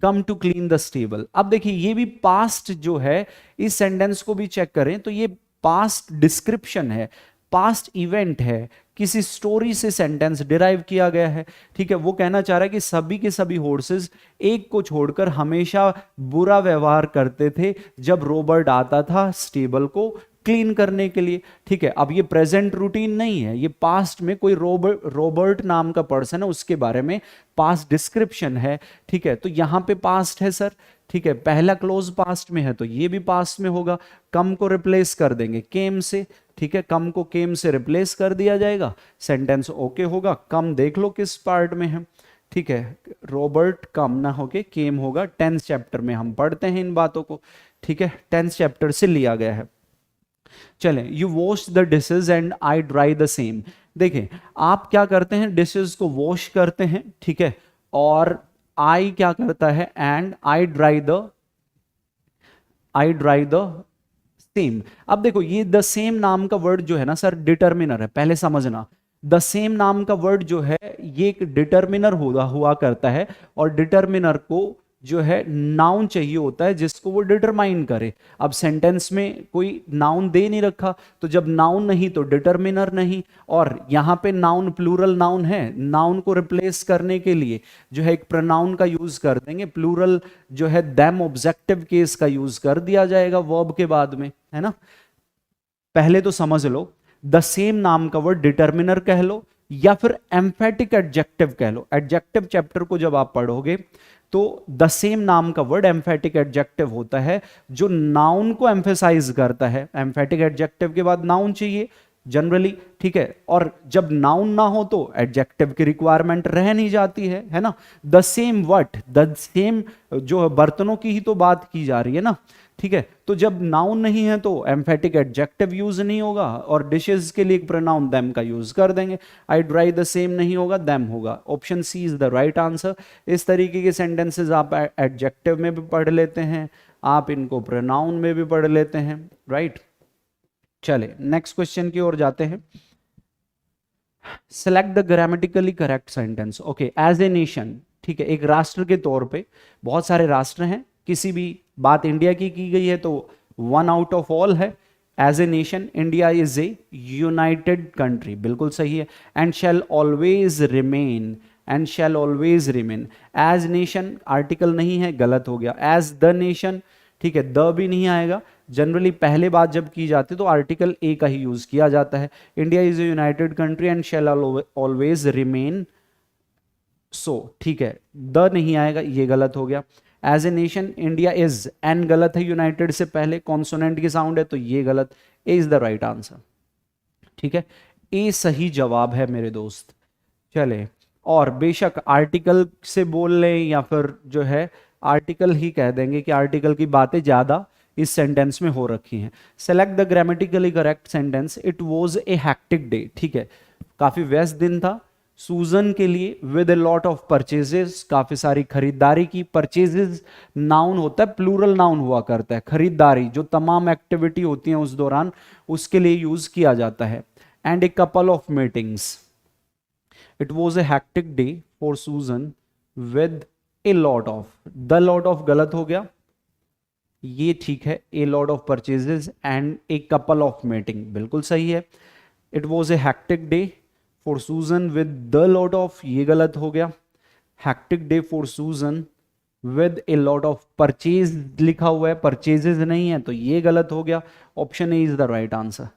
come to clean the stable. अब देखिए ये भी पास्ट जो है, इस सेंटेंस को भी चेक करें तो ये पास्ट डिस्क्रिप्शन है, पास्ट इवेंट है, किसी स्टोरी से सेंटेंस डिराइव किया गया है, ठीक है। वो कहना चाह रहा है कि सभी के सभी हॉर्सेस एक को छोड़कर हमेशा बुरा व्यवहार करते थे जब रॉबर्ट आता था स्टेबल को क्लीन करने के लिए, ठीक है। अब ये प्रेजेंट रूटीन नहीं है, ये पास्ट में कोई रॉबर्ट नाम का पर्सन है उसके बारे में पास्ट डिस्क्रिप्शन है, ठीक है। तो यहां पे पास्ट है सर, ठीक है, पहला क्लोज पास्ट में है तो ये भी पास्ट में होगा। कम को रिप्लेस कर देंगे केम से, ठीक है, कम को केम से रिप्लेस कर दिया जाएगा, सेंटेंस ओके होगा। कम देख लो किस पार्ट में है, ठीक है, रॉबर्ट कम ना होके केम होगा। 10th चैप्टर में हम पढ़ते हैं इन बातों को, ठीक है, 10th चैप्टर से लिया गया है। चले, you wash the dishes and I dry the same. देखें आप क्या करते हैं, डिशेज को वॉश करते हैं, ठीक है, और आई क्या करता है, and I dry the same. अब देखो ये द सेम नाम का वर्ड जो है ना सर, डिटर्मिनर है, पहले समझना। द सेम नाम का वर्ड जो है ये एक डिटर्मिनर हुआ करता है, और डिटर्मिनर को जो है नाउन चाहिए होता है जिसको वो डिटरमाइन करे। अब सेंटेंस में कोई नाउन दे नहीं रखा, तो जब नाउन नहीं तो डिटर्मिनर नहीं, और यहां पे नाउन प्लूरल नाउन है, नाउन को रिप्लेस करने के लिए जो है एक प्रोनाउन का यूज कर देंगे, प्लूरल जो है देम ऑब्जेक्टिव केस का यूज कर दिया जाएगा वर्ब के बाद में, है ना। पहले तो समझ लो, द सेम नाम का वर्ड डिटर्मिनर कह लो या फिर एम्फेटिक एडजेक्टिव कह लो। एडजेक्टिव चैप्टर को जब आप पढ़ोगे तो द सेम नाम का वर्ड एम्फेटिक एडजेक्टिव होता है जो नाउन को एम्फेसाइज करता है। एम्फेटिक एडजेक्टिव के बाद नाउन चाहिए जनरली, ठीक है, और जब नाउन ना हो तो एडजेक्टिव की रिक्वायरमेंट रह नहीं जाती है ना। The same what, the same जो बर्तनों की ही तो बात की जा रही है ना, ठीक है। तो जब नाउन नहीं है तो एम्फेटिक एडजेक्टिव यूज नहीं होगा, और डिशेस के लिए एक प्रोनाउन देम का यूज कर देंगे। आई ड्राई द सेम नहीं होगा, देम होगा। Option C is the right answer. इस तरीके के सेंटेंसेस आप एडजेक्टिव में भी पढ़ लेते हैं, आप इनको प्रोनाउन में भी पढ़ लेते हैं, राइट। चले नेक्स्ट क्वेश्चन की ओर जाते हैं। Select the grammatically correct sentence. Okay, as a nation, ठीक है, एक राष्ट्र के तौर पे, बहुत सारे राष्ट्र हैं, किसी भी बात इंडिया की गई है तो वन आउट ऑफ ऑल है। As a nation India is a united country, बिल्कुल सही है। And shall always remain, and shall always remain. As nation article नहीं है, गलत हो गया। एज द नेशन, ठीक है, द भी नहीं आएगा। जनरली पहले बात जब की जाती है तो आर्टिकल ए का ही यूज किया जाता है। India is a united country and shall always remain so, ठीक है, द नहीं आएगा, ये गलत हो गया। As a nation India is, an गलत है, यूनाइटेड से पहले कॉन्सोनेंट की साउंड है तो ये गलत। ए इज द राइट आंसर, ठीक है, ए सही जवाब है मेरे दोस्त। चले, और बेशक आर्टिकल से बोल लें या फिर जो है आर्टिकल ही कह देंगे कि आर्टिकल की बातें ज्यादा इस सेंटेंस में हो रखी हैं। Select the grammatically correct sentence. It was a hectic day, ठीक है, काफी व्यस्त दिन था सूजन के लिए। With a lot of purchases, काफी सारी खरीदारी की। परचेजेस नाउन होता है, प्लूरल नाउन हुआ करता है। खरीदारी जो तमाम एक्टिविटी होती है उस दौरान, उसके लिए यूज किया जाता है। And a couple of meetings. It was a hectic day for Susan with a lot of, the lot of गलत हो गया, ये ठीक है। A lot of purchases and a couple of meeting बिल्कुल सही है। It was a hectic day for Susan with the lot of, ये गलत हो गया। Hectic day for Susan with a lot of purchase लिखा हुआ है, परचेजेज नहीं है, तो ये गलत हो गया। Option A is the right answer.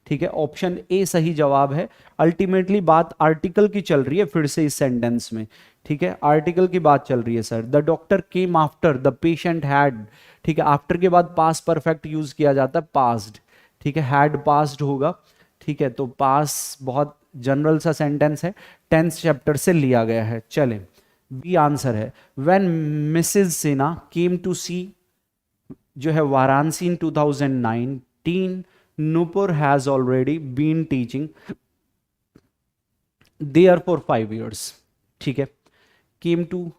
ठीक है, ऑप्शन ए सही जवाब है। अल्टीमेटली बात आर्टिकल की चल रही है फिर से इस सेंटेंस में। ठीक है, आर्टिकल की बात चल रही है sir. The doctor came after the patient had. ठीक है, आफ्टर के बाद पास परफेक्ट यूज किया जाता है, पास्ड। ठीक है, हैड पास्ड होगा। ठीक है, तो पास बहुत जनरल सा सेंटेंस है, 10th चैप्टर से लिया गया है। चले, बी आंसर है। When Mrs Sinha came to see जो है Varanasi in 2019, Nupur has already been teaching there for 5 years। ठीक है, केम टू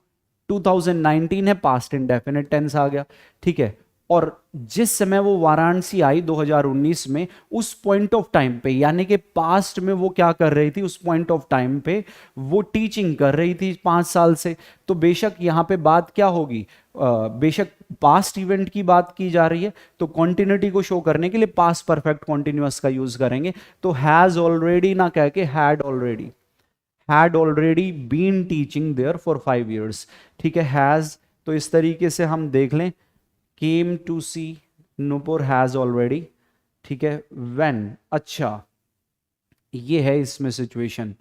2019 है, पास्ट इंडेफिनिट टेंस आ गया। ठीक है, और जिस समय वो वाराणसी आई 2019 में, उस पॉइंट ऑफ टाइम पे, यानी कि पास्ट में वो क्या कर रही थी, उस पॉइंट ऑफ टाइम पे वो टीचिंग कर रही थी 5 साल से। तो बेशक यहां पे बात क्या होगी, बेशक पास्ट इवेंट की बात की जा रही है, तो कॉन्टिन्यूटी को शो करने के लिए पास्ट परफेक्ट कॉन्टिन्यूअस का यूज करेंगे। तो हैज ऑलरेडी ना कह के had already been teaching there for 5 years। ठीक है, हैज, तो इस तरीके से हम देख लें, came to see Nupur has already. ठीक है, व्हेन, अच्छा ये है इसमें सिचुएशन।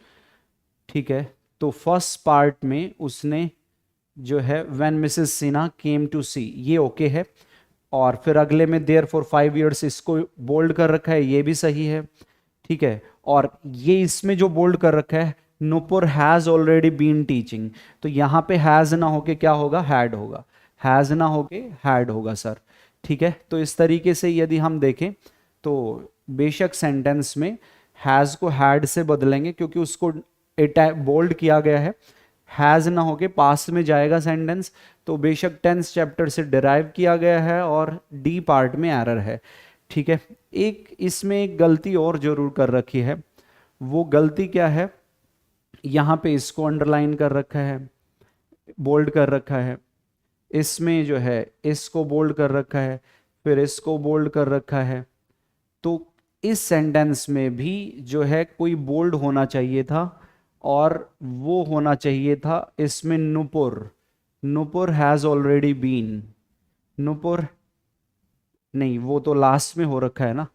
ठीक है, तो फर्स्ट पार्ट में उसने जो है when Mrs Sinha came to see, ये ओके है। और फिर अगले में देयर फॉर 5 years, इसको बोल्ड कर रखा है, ये भी सही है। ठीक है, और ये इसमें जो बोल्ड कर रखा है, Nupur has already been teaching, तो यहां पे हैज ना होके क्या होगा, हैड होगा। हैज ना होके हैड होगा सर। ठीक है, तो इस तरीके से यदि हम देखें तो बेशक सेंटेंस में हैज को हैड से बदलेंगे, क्योंकि उसको बोल्ड किया गया है। हैज ना होके पास्ट में जाएगा सेंटेंस, तो बेशक 10th चैप्टर से डिराइव किया गया है, और डी पार्ट में एरर है। ठीक है, एक इसमें एक गलती और जरूर कर रखी है। वो गलती क्या है, यहां पे इसको अंडरलाइन कर रखा है, बोल्ड कर रखा है, इसमें जो है इसको बोल्ड कर रखा है, फिर इसको बोल्ड कर रखा है। तो इस सेंटेंस में भी जो है कोई बोल्ड होना चाहिए था, और वो होना चाहिए था इसमें Nupur has already been. Nupur नहीं, वो तो लास्ट में हो रखा है ना।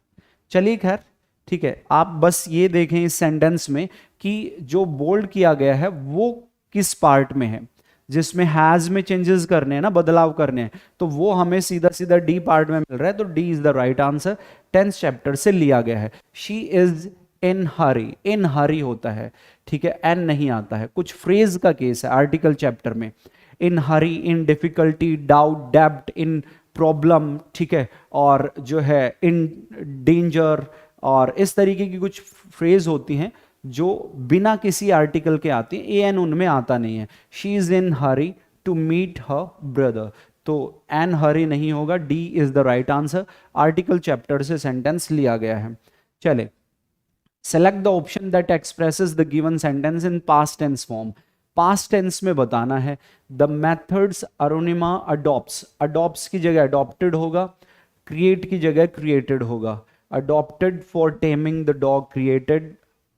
चलिए खैर, ठीक है, आप बस ये देखें इस सेंटेंस में कि जो बोल्ड किया गया है वो किस पार्ट में है। जिसमें हैज में चेंजेस करने हैं ना, बदलाव करने हैं, तो वो हमें सीधा सीधा डी पार्ट में मिल रहा है, तो D is the right answer. 10th chapter से लिया गया है। शी इज इन हरी, इन हरी होता है। ठीक है, एन नहीं आता है, कुछ फ्रेज का केस है आर्टिकल चैप्टर में। इन हरी, इन डिफिकल्टी, डाउट, डेब्ट, इन प्रॉब्लम। ठीक है, और जो है इन डेंजर, और इस तरीके की कुछ फ्रेज होती हैं जो बिना किसी आर्टिकल के आती हैं, ए एन उनमें आता नहीं है। She is in hurry to meet her brother, तो एन हरी नहीं होगा, D is the right answer. Article chapter से सेंटेंस लिया गया है। चले, select the option that expresses the given sentence in past tense form. Past tense में बताना है। The methods Arunima adopts, adopts की जगह अडॉप्टेड होगा, क्रिएट की जगह क्रिएटेड होगा। Adopted for taming the dog, created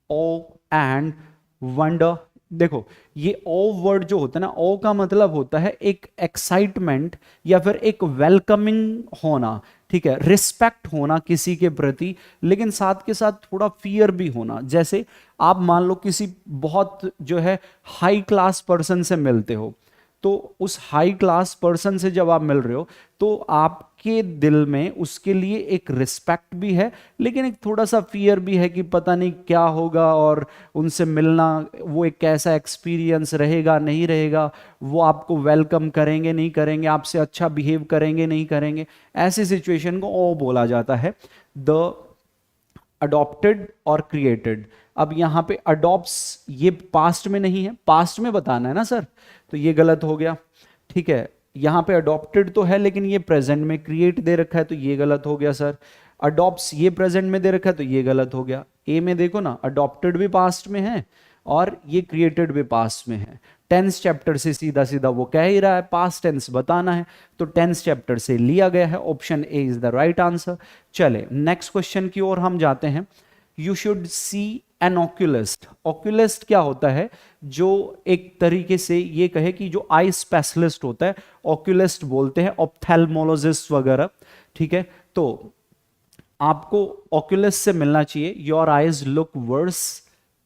awe and wonder. देखो ये ओ वर्ड जो होता है ना, ओ का मतलब होता है एक एक्साइटमेंट या फिर एक वेलकमिंग होना। ठीक है, रिस्पेक्ट होना किसी के प्रति, लेकिन साथ के साथ थोड़ा फियर भी होना। जैसे आप मान लो किसी बहुत जो है हाई क्लास पर्सन से मिलते हो, तो उस हाई क्लास पर्सन से जब आप मिल रहे हो तो आपके दिल में उसके लिए एक रिस्पेक्ट भी है, लेकिन एक थोड़ा सा फियर भी है कि पता नहीं क्या होगा, और उनसे मिलना वो एक कैसा एक्सपीरियंस रहेगा नहीं रहेगा, वो आपको वेलकम करेंगे नहीं करेंगे, आपसे अच्छा बिहेव करेंगे नहीं करेंगे। ऐसी सिचुएशन को ओ बोला जाता है, द अडॉप्टेड और क्रिएटेड। अब यहां पे अडॉप्ट्स ये पास्ट में नहीं है, पास्ट में बताना है ना सर, तो ये गलत हो गया। ठीक है, यहां पे अडॉप्टेड तो है लेकिन ये प्रेजेंट में क्रिएट दे रखा है, तो ये गलत हो गया सर। अडॉप्ट्स ये प्रेजेंट में दे रखा है, तो ये गलत हो गया। ए में देखो ना, अडॉप्टेड भी पास्ट में है और ये क्रिएटेड भी पास्ट में है। 10th चैप्टर से सीधा सीधा वो कह ही रहा है पास्ट टेंस बताना है, तो 10th चैप्टर से लिया गया है। Option A is the right answer. चले नेक्स्ट क्वेश्चन की ओर हम जाते हैं। You should see an oculist, oculist क्या होता है, जो एक तरीके से ये कहे कि जो आई स्पेशलिस्ट होता है, ऑक्यूलिस्ट बोलते हैं, ऑप्थेल्मोलॉजिस्ट वगैरह, ठीक है। तो आपको ऑक्यूलिस्ट से मिलना चाहिए, your eyes look worse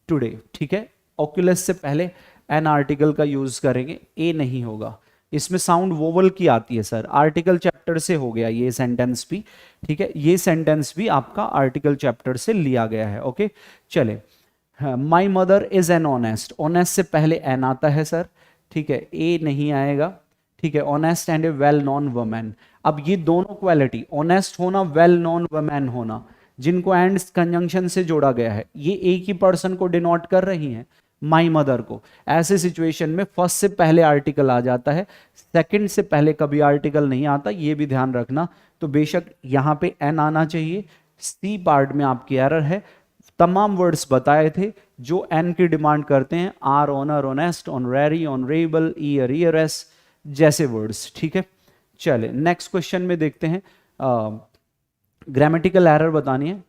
today, ठीक है। ऑक्यूलिस्ट से पहले एन आर्टिकल का यूज करेंगे, ए नहीं होगा, इसमें साउंड वोवल की आती है सर, आर्टिकल चैप्टर से हो गया ये सेंटेंस भी, ठीक है, ये सेंटेंस भी आपका आर्टिकल चैप्टर से लिया गया है, ओके। चले, my mother is an honest, honest से पहले एन आता है सर, ठीक है, ए नहीं आएगा, ठीक है। Honest and A well known women, अब ये दोनों क्वालिटी, ऑनेस्ट होना, वेल नोन वुमेन होना, जिनको एंड कंजंक्शन से जोड़ा गया है, ये एक ही पर्सन को डिनोट कर रही हैं, माई मदर को। ऐसे सिचुएशन में फर्स्ट से पहले आर्टिकल आ जाता है, सेकंड से पहले कभी आर्टिकल नहीं आता, ये भी ध्यान रखना। तो बेशक यहां पे एन आना चाहिए, सी पार्ट में आपकी एरर है। तमाम वर्ड्स बताए थे जो एन की डिमांड करते हैं, hour, honour, honest, honorary, honourable, heir, heirs जैसे वर्ड्स, ठीक है। चले नेक्स्ट क्वेश्चन में देखते हैं, ग्रामेटिकल एरर बतानी है।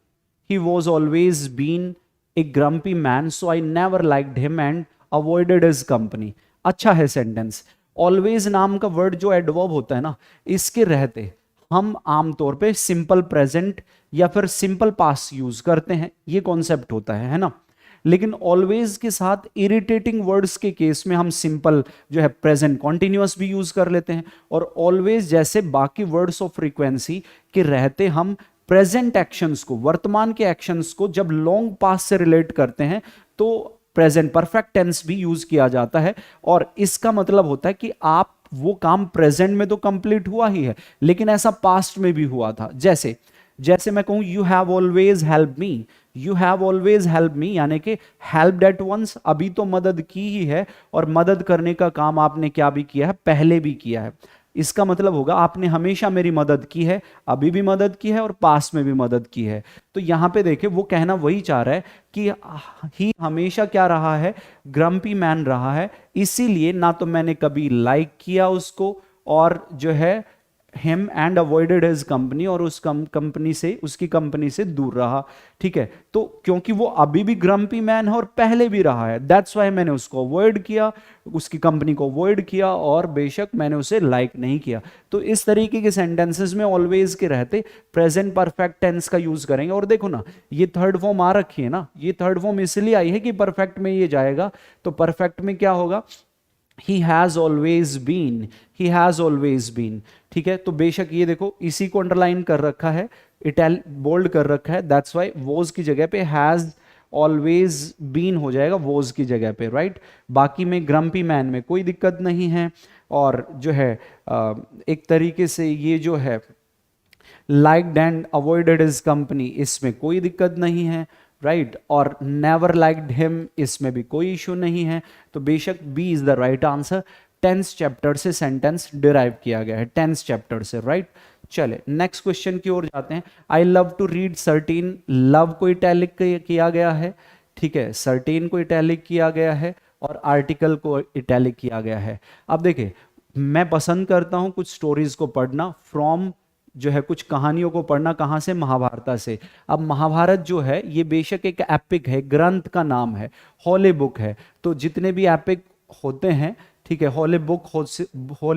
He was always been a grumpy man so I never liked him and avoided his company. अच्छा है सेंटेंस। ऑलवेज नाम का वर्ड जो एडवर्ब होता है ना, इसके रहते हम आमतौर पे सिंपल प्रेजेंट या फिर सिंपल पास्ट यूज करते हैं, ये कॉन्सेप्ट होता है ना। लेकिन ऑलवेज के साथ इरिटेटिंग वर्ड्स के केस में हम सिंपल जो है प्रेजेंट कॉन्टिन्यूअस भी यूज कर लेते हैं, और ऑलवेज जैसे बाकी वर्ड्स ऑफ फ्रीक्वेंसी के रहते हम प्रेजेंट एक्शंस को, वर्तमान के एक्शंस को जब लॉन्ग पास्ट से रिलेट करते हैं तो प्रेजेंट परफेक्ट टेंस भी यूज किया जाता है। और इसका मतलब होता है कि आप वो काम प्रेजेंट में तो कंप्लीट हुआ ही है, लेकिन ऐसा पास्ट में भी हुआ था। जैसे जैसे मैं कहूं you have always help me, you have always help me, यानी कि हेल्प एट वंस, अभी तो मदद की ही है, और मदद करने का काम आपने क्या भी किया है, पहले भी किया है। इसका मतलब होगा आपने हमेशा मेरी मदद की है, अभी भी मदद की है और पास्ट में भी मदद की है। तो यहां पे देखे वो कहना वही चाह रहा है कि ही हमेशा क्या रहा है, ग्रम्पी मैन रहा है, इसीलिए ना तो मैंने कभी लाइक किया उसको, और जो है him and avoided his company, और उस कंपनी से, उसकी कंपनी से दूर रहा, ठीक है। तो क्योंकि वो अभी भी ग्रम्पी मैन है और पहले भी रहा है, दैट्स वाई मैंने उसको अवॉइड किया, उसकी कंपनी को अवॉइड किया, और बेशक मैंने उसे लाइक नहीं किया। तो इस तरीके के सेंटेंसेस में ऑलवेज के रहते प्रेजेंट परफेक्ट टेंस का यूज करेंगे। और देखो ना, ये थर्ड फॉर्म आ रखी है ना, ये थर्ड फॉर्म इसलिए आई है कि परफेक्ट में ये जाएगा, तो परफेक्ट में क्या होगा, he has always been, he has always been, ठीक है। तो बेशक ये देखो इसी को अंडरलाइन कर रखा है, इटैल बोल्ड कर रखा है, दैट्स वाई वोज की जगह पे हैज ऑलवेज बीन हो जाएगा वोज की जगह पे, राइट। बाकी में ग्रम्पी मैन में कोई दिक्कत नहीं है, और जो है एक तरीके से ये जो है liked and avoided his company, इसमें कोई दिक्कत नहीं है, राइट। और नेवर लाइक्ड हिम, इसमें भी कोई इशू नहीं है। तो बेशक B is the right answer. Tense chapter से सेंटेंस डिराइव किया गया है, टेंस चैप्टर से, राइट। चले नेक्स्ट क्वेश्चन की ओर जाते हैं। I love to read certain, love को इटैलिक किया गया है, ठीक है, सर्टीन को इटैलिक किया गया है, और आर्टिकल को इटैलिक किया गया है। अब देखिए, मैं पसंद करता हूं कुछ स्टोरीज को पढ़ना, फ्रॉम जो है कुछ कहानियों को पढ़ना, कहां से, महाभारत से। अब महाभारत जो है ये बेशक एक एपिक है, ग्रंथ का नाम है, हॉली बुक है। तो जितने भी एपिक होते हैं, ठीक है, हॉली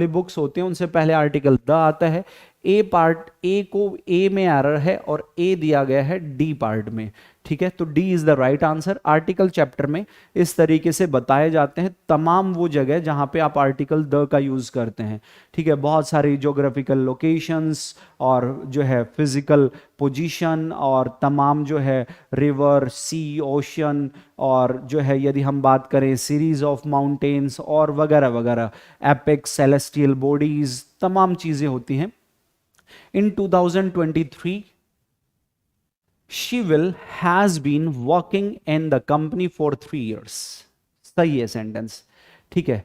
बुक्स होते हैं, उनसे पहले आर्टिकल द आता है। ए पार्ट, ए को ए में एरर है और ए दिया गया है डी पार्ट में, ठीक है। तो D is the right answer. Article chapter में इस तरीके से बताए जाते हैं तमाम वो जगह जहां पे आप आर्टिकल द का यूज करते हैं, ठीक है। बहुत सारी ज्योग्राफिकल लोकेशंस, और जो है फिजिकल पोजीशन, और तमाम जो है रिवर, सी, ओशन, और जो है यदि हम बात करें सीरीज ऑफ माउंटेन्स और वगैरह वगैरह, एपिक्स, सेलेस्टियल बॉडीज, तमाम चीजें होती हैं। In 2023, Shivil has been working in the company for 3 years. सही है सेंटेंस, ठीक है।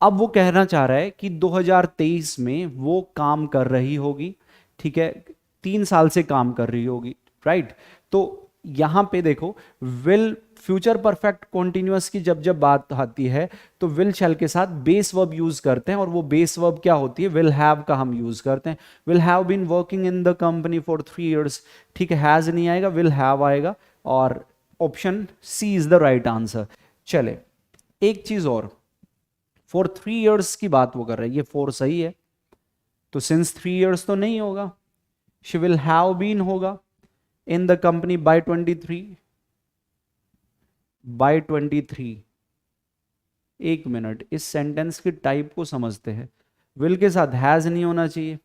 अब वो कहना चाह रहा है कि 2023 में वो काम कर रही होगी, ठीक है, 3 साल से काम कर रही होगी, राइट। तो यहां पे देखो, विल फ्यूचर परफेक्ट कॉन्टिन्यूअस की जब जब बात आती है तो विल शैल के साथ बेस वर्ब यूज करते हैं, और वो बेस वर्ब क्या होती है, विल हैव का हम यूज करते हैं। Will have been working in the company for 3 years, ठीक है, हैज नहीं आएगा, विल हैव आएगा। और option C is the right answer. चले एक चीज और, फॉर 3 years की बात वो कर रहे हैं, ये 4 सही है, तो सिंस 3 years तो नहीं होगा, शी विल हैव बीन होगा इन द कंपनी बाय 23। एक मिनट, इस सेंटेंस की टाइप को समझते हैं। विल के साथ हैज नहीं होना चाहिए,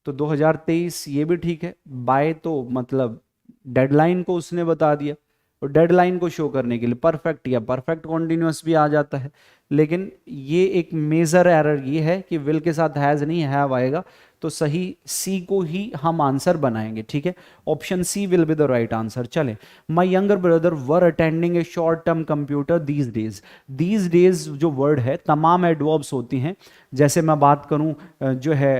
तो 2023 ये भी ठीक है। बाय तो मतलब डेडलाइन को उसने बता दिया, और डेडलाइन को शो करने के लिए परफेक्ट या परफेक्ट कॉन्टिन्यूअस भी आ जाता है। लेकिन ये एक मेजर एरर ये है कि विल के साथ हैज नहीं हैव आएगा, तो सही सी को ही हम आंसर बनाएंगे, ठीक है। Option C will be the right answer. चले, my younger brother were attending a short term computer these days. These days जो वर्ड है, तमाम एडवर्ब्स होती हैं। जैसे मैं बात करूं जो है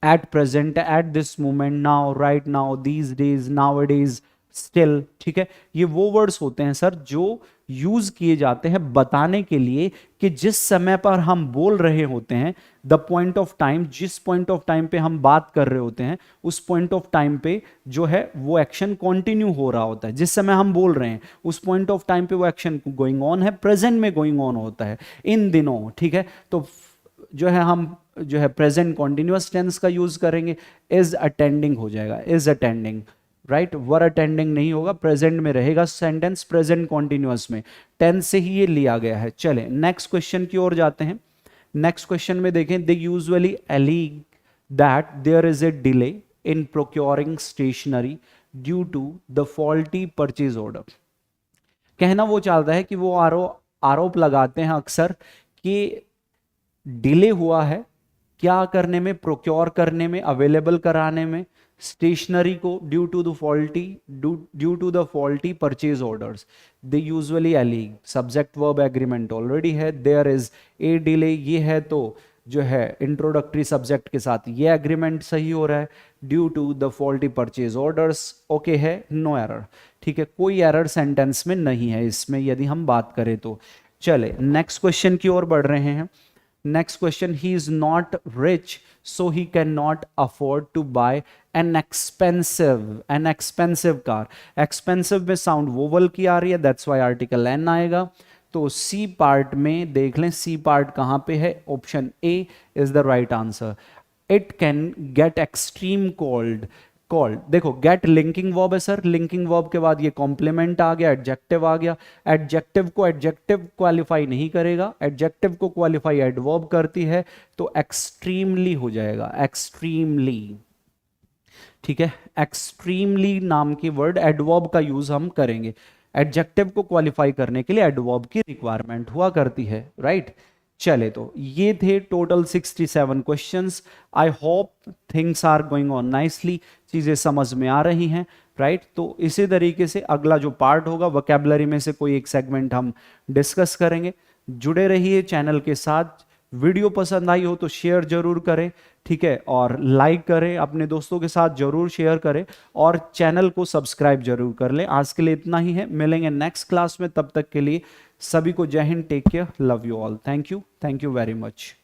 at present, at this moment, now, right now, these days, now days, still, ठीक है। ये वो वर्ड्स होते हैं सर जो यूज किए जाते हैं बताने के लिए कि जिस समय पर हम बोल रहे होते हैं, द पॉइंट ऑफ टाइम, जिस पॉइंट ऑफ टाइम पे हम बात कर रहे होते हैं, उस पॉइंट ऑफ टाइम पे जो है वो एक्शन कंटिन्यू हो रहा होता है। जिस समय हम बोल रहे हैं उस पॉइंट ऑफ टाइम पे वो एक्शन गोइंग ऑन है, प्रेजेंट में गोइंग ऑन होता है इन दिनों, ठीक है। तो जो है हम जो है प्रेजेंट कॉन्टिन्यूअस टेंस का यूज करेंगे, इज अटेंडिंग हो जाएगा, is attending, right. Were attending नहीं होगा, प्रेजेंट में रहेगा सेंटेंस, प्रेजेंट कॉन्टिन्यूअस में, टेंस से ही ये लिया गया है। चले नेक्स्ट क्वेश्चन की ओर जाते हैं। नेक्स्ट क्वेश्चन में देखें, they usually allege that there is a delay in procuring stationery due to the faulty purchase order. कहना वो चाहता है कि वो आरोप लगाते हैं अक्सर कि डिले हुआ है क्या करने में, प्रोक्योर करने में, अवेलेबल कराने में स्टेशनरी को, due to the faulty purchase orders. They usually allege, subject verb agreement already है, देयर इज ए डिले, ये है तो जो है इंट्रोडक्टरी सब्जेक्ट के साथ ये एग्रीमेंट सही हो रहा है, due to the faulty purchase orders okay है, नो एरर, ठीक है। कोई एरर सेंटेंस में नहीं है इसमें यदि हम बात करें तो। चले नेक्स्ट क्वेश्चन की ओर बढ़ रहे हैं। Next question, he is not rich, so he cannot afford to buy an expensive car. Expensive में sound vowel की आ रही है, that's why article n आएगा। तो C part में देख लें, C part कहाँ पे है, option A is the right answer. It can get extreme cold. Called, देखो गेट लिंकिंग वर्ब है सर, लिंकिंग वर्ब के बाद ये कॉम्प्लीमेंट आ गया, एडजेक्टिव आ गया। एडजेक्टिव को एडजेक्टिव क्वालिफाई नहीं करेगा, एडजेक्टिव को क्वालिफाई एडवर्ब करती है, तो एक्सट्रीमली हो जाएगा, एक्सट्रीमली, ठीक है। एक्सट्रीमली नाम की वर्ड एडवर्ब का यूज हम करेंगे, एडजेक्टिव को क्वालिफाई करने के लिए एडवर्ब की रिक्वायरमेंट हुआ करती है, राइट। चले, तो ये थे total 67 questions. I hope things are going on nicely, चीजें समझ में आ रही हैं, राइट। तो इसी तरीके से अगला जो पार्ट होगा वोकैबुलरी में से कोई एक सेगमेंट हम डिस्कस करेंगे। जुड़े रहिए चैनल के साथ। वीडियो पसंद आई हो तो शेयर जरूर करें, ठीक है, और लाइक करें, अपने दोस्तों के साथ जरूर शेयर करें, और चैनल को सब्सक्राइब जरूर कर लें। आज के लिए इतना ही है, मिलेंगे नेक्स्ट क्लास में, तब तक के लिए सभी को Jai Hind, take care, love you all, thank you very much.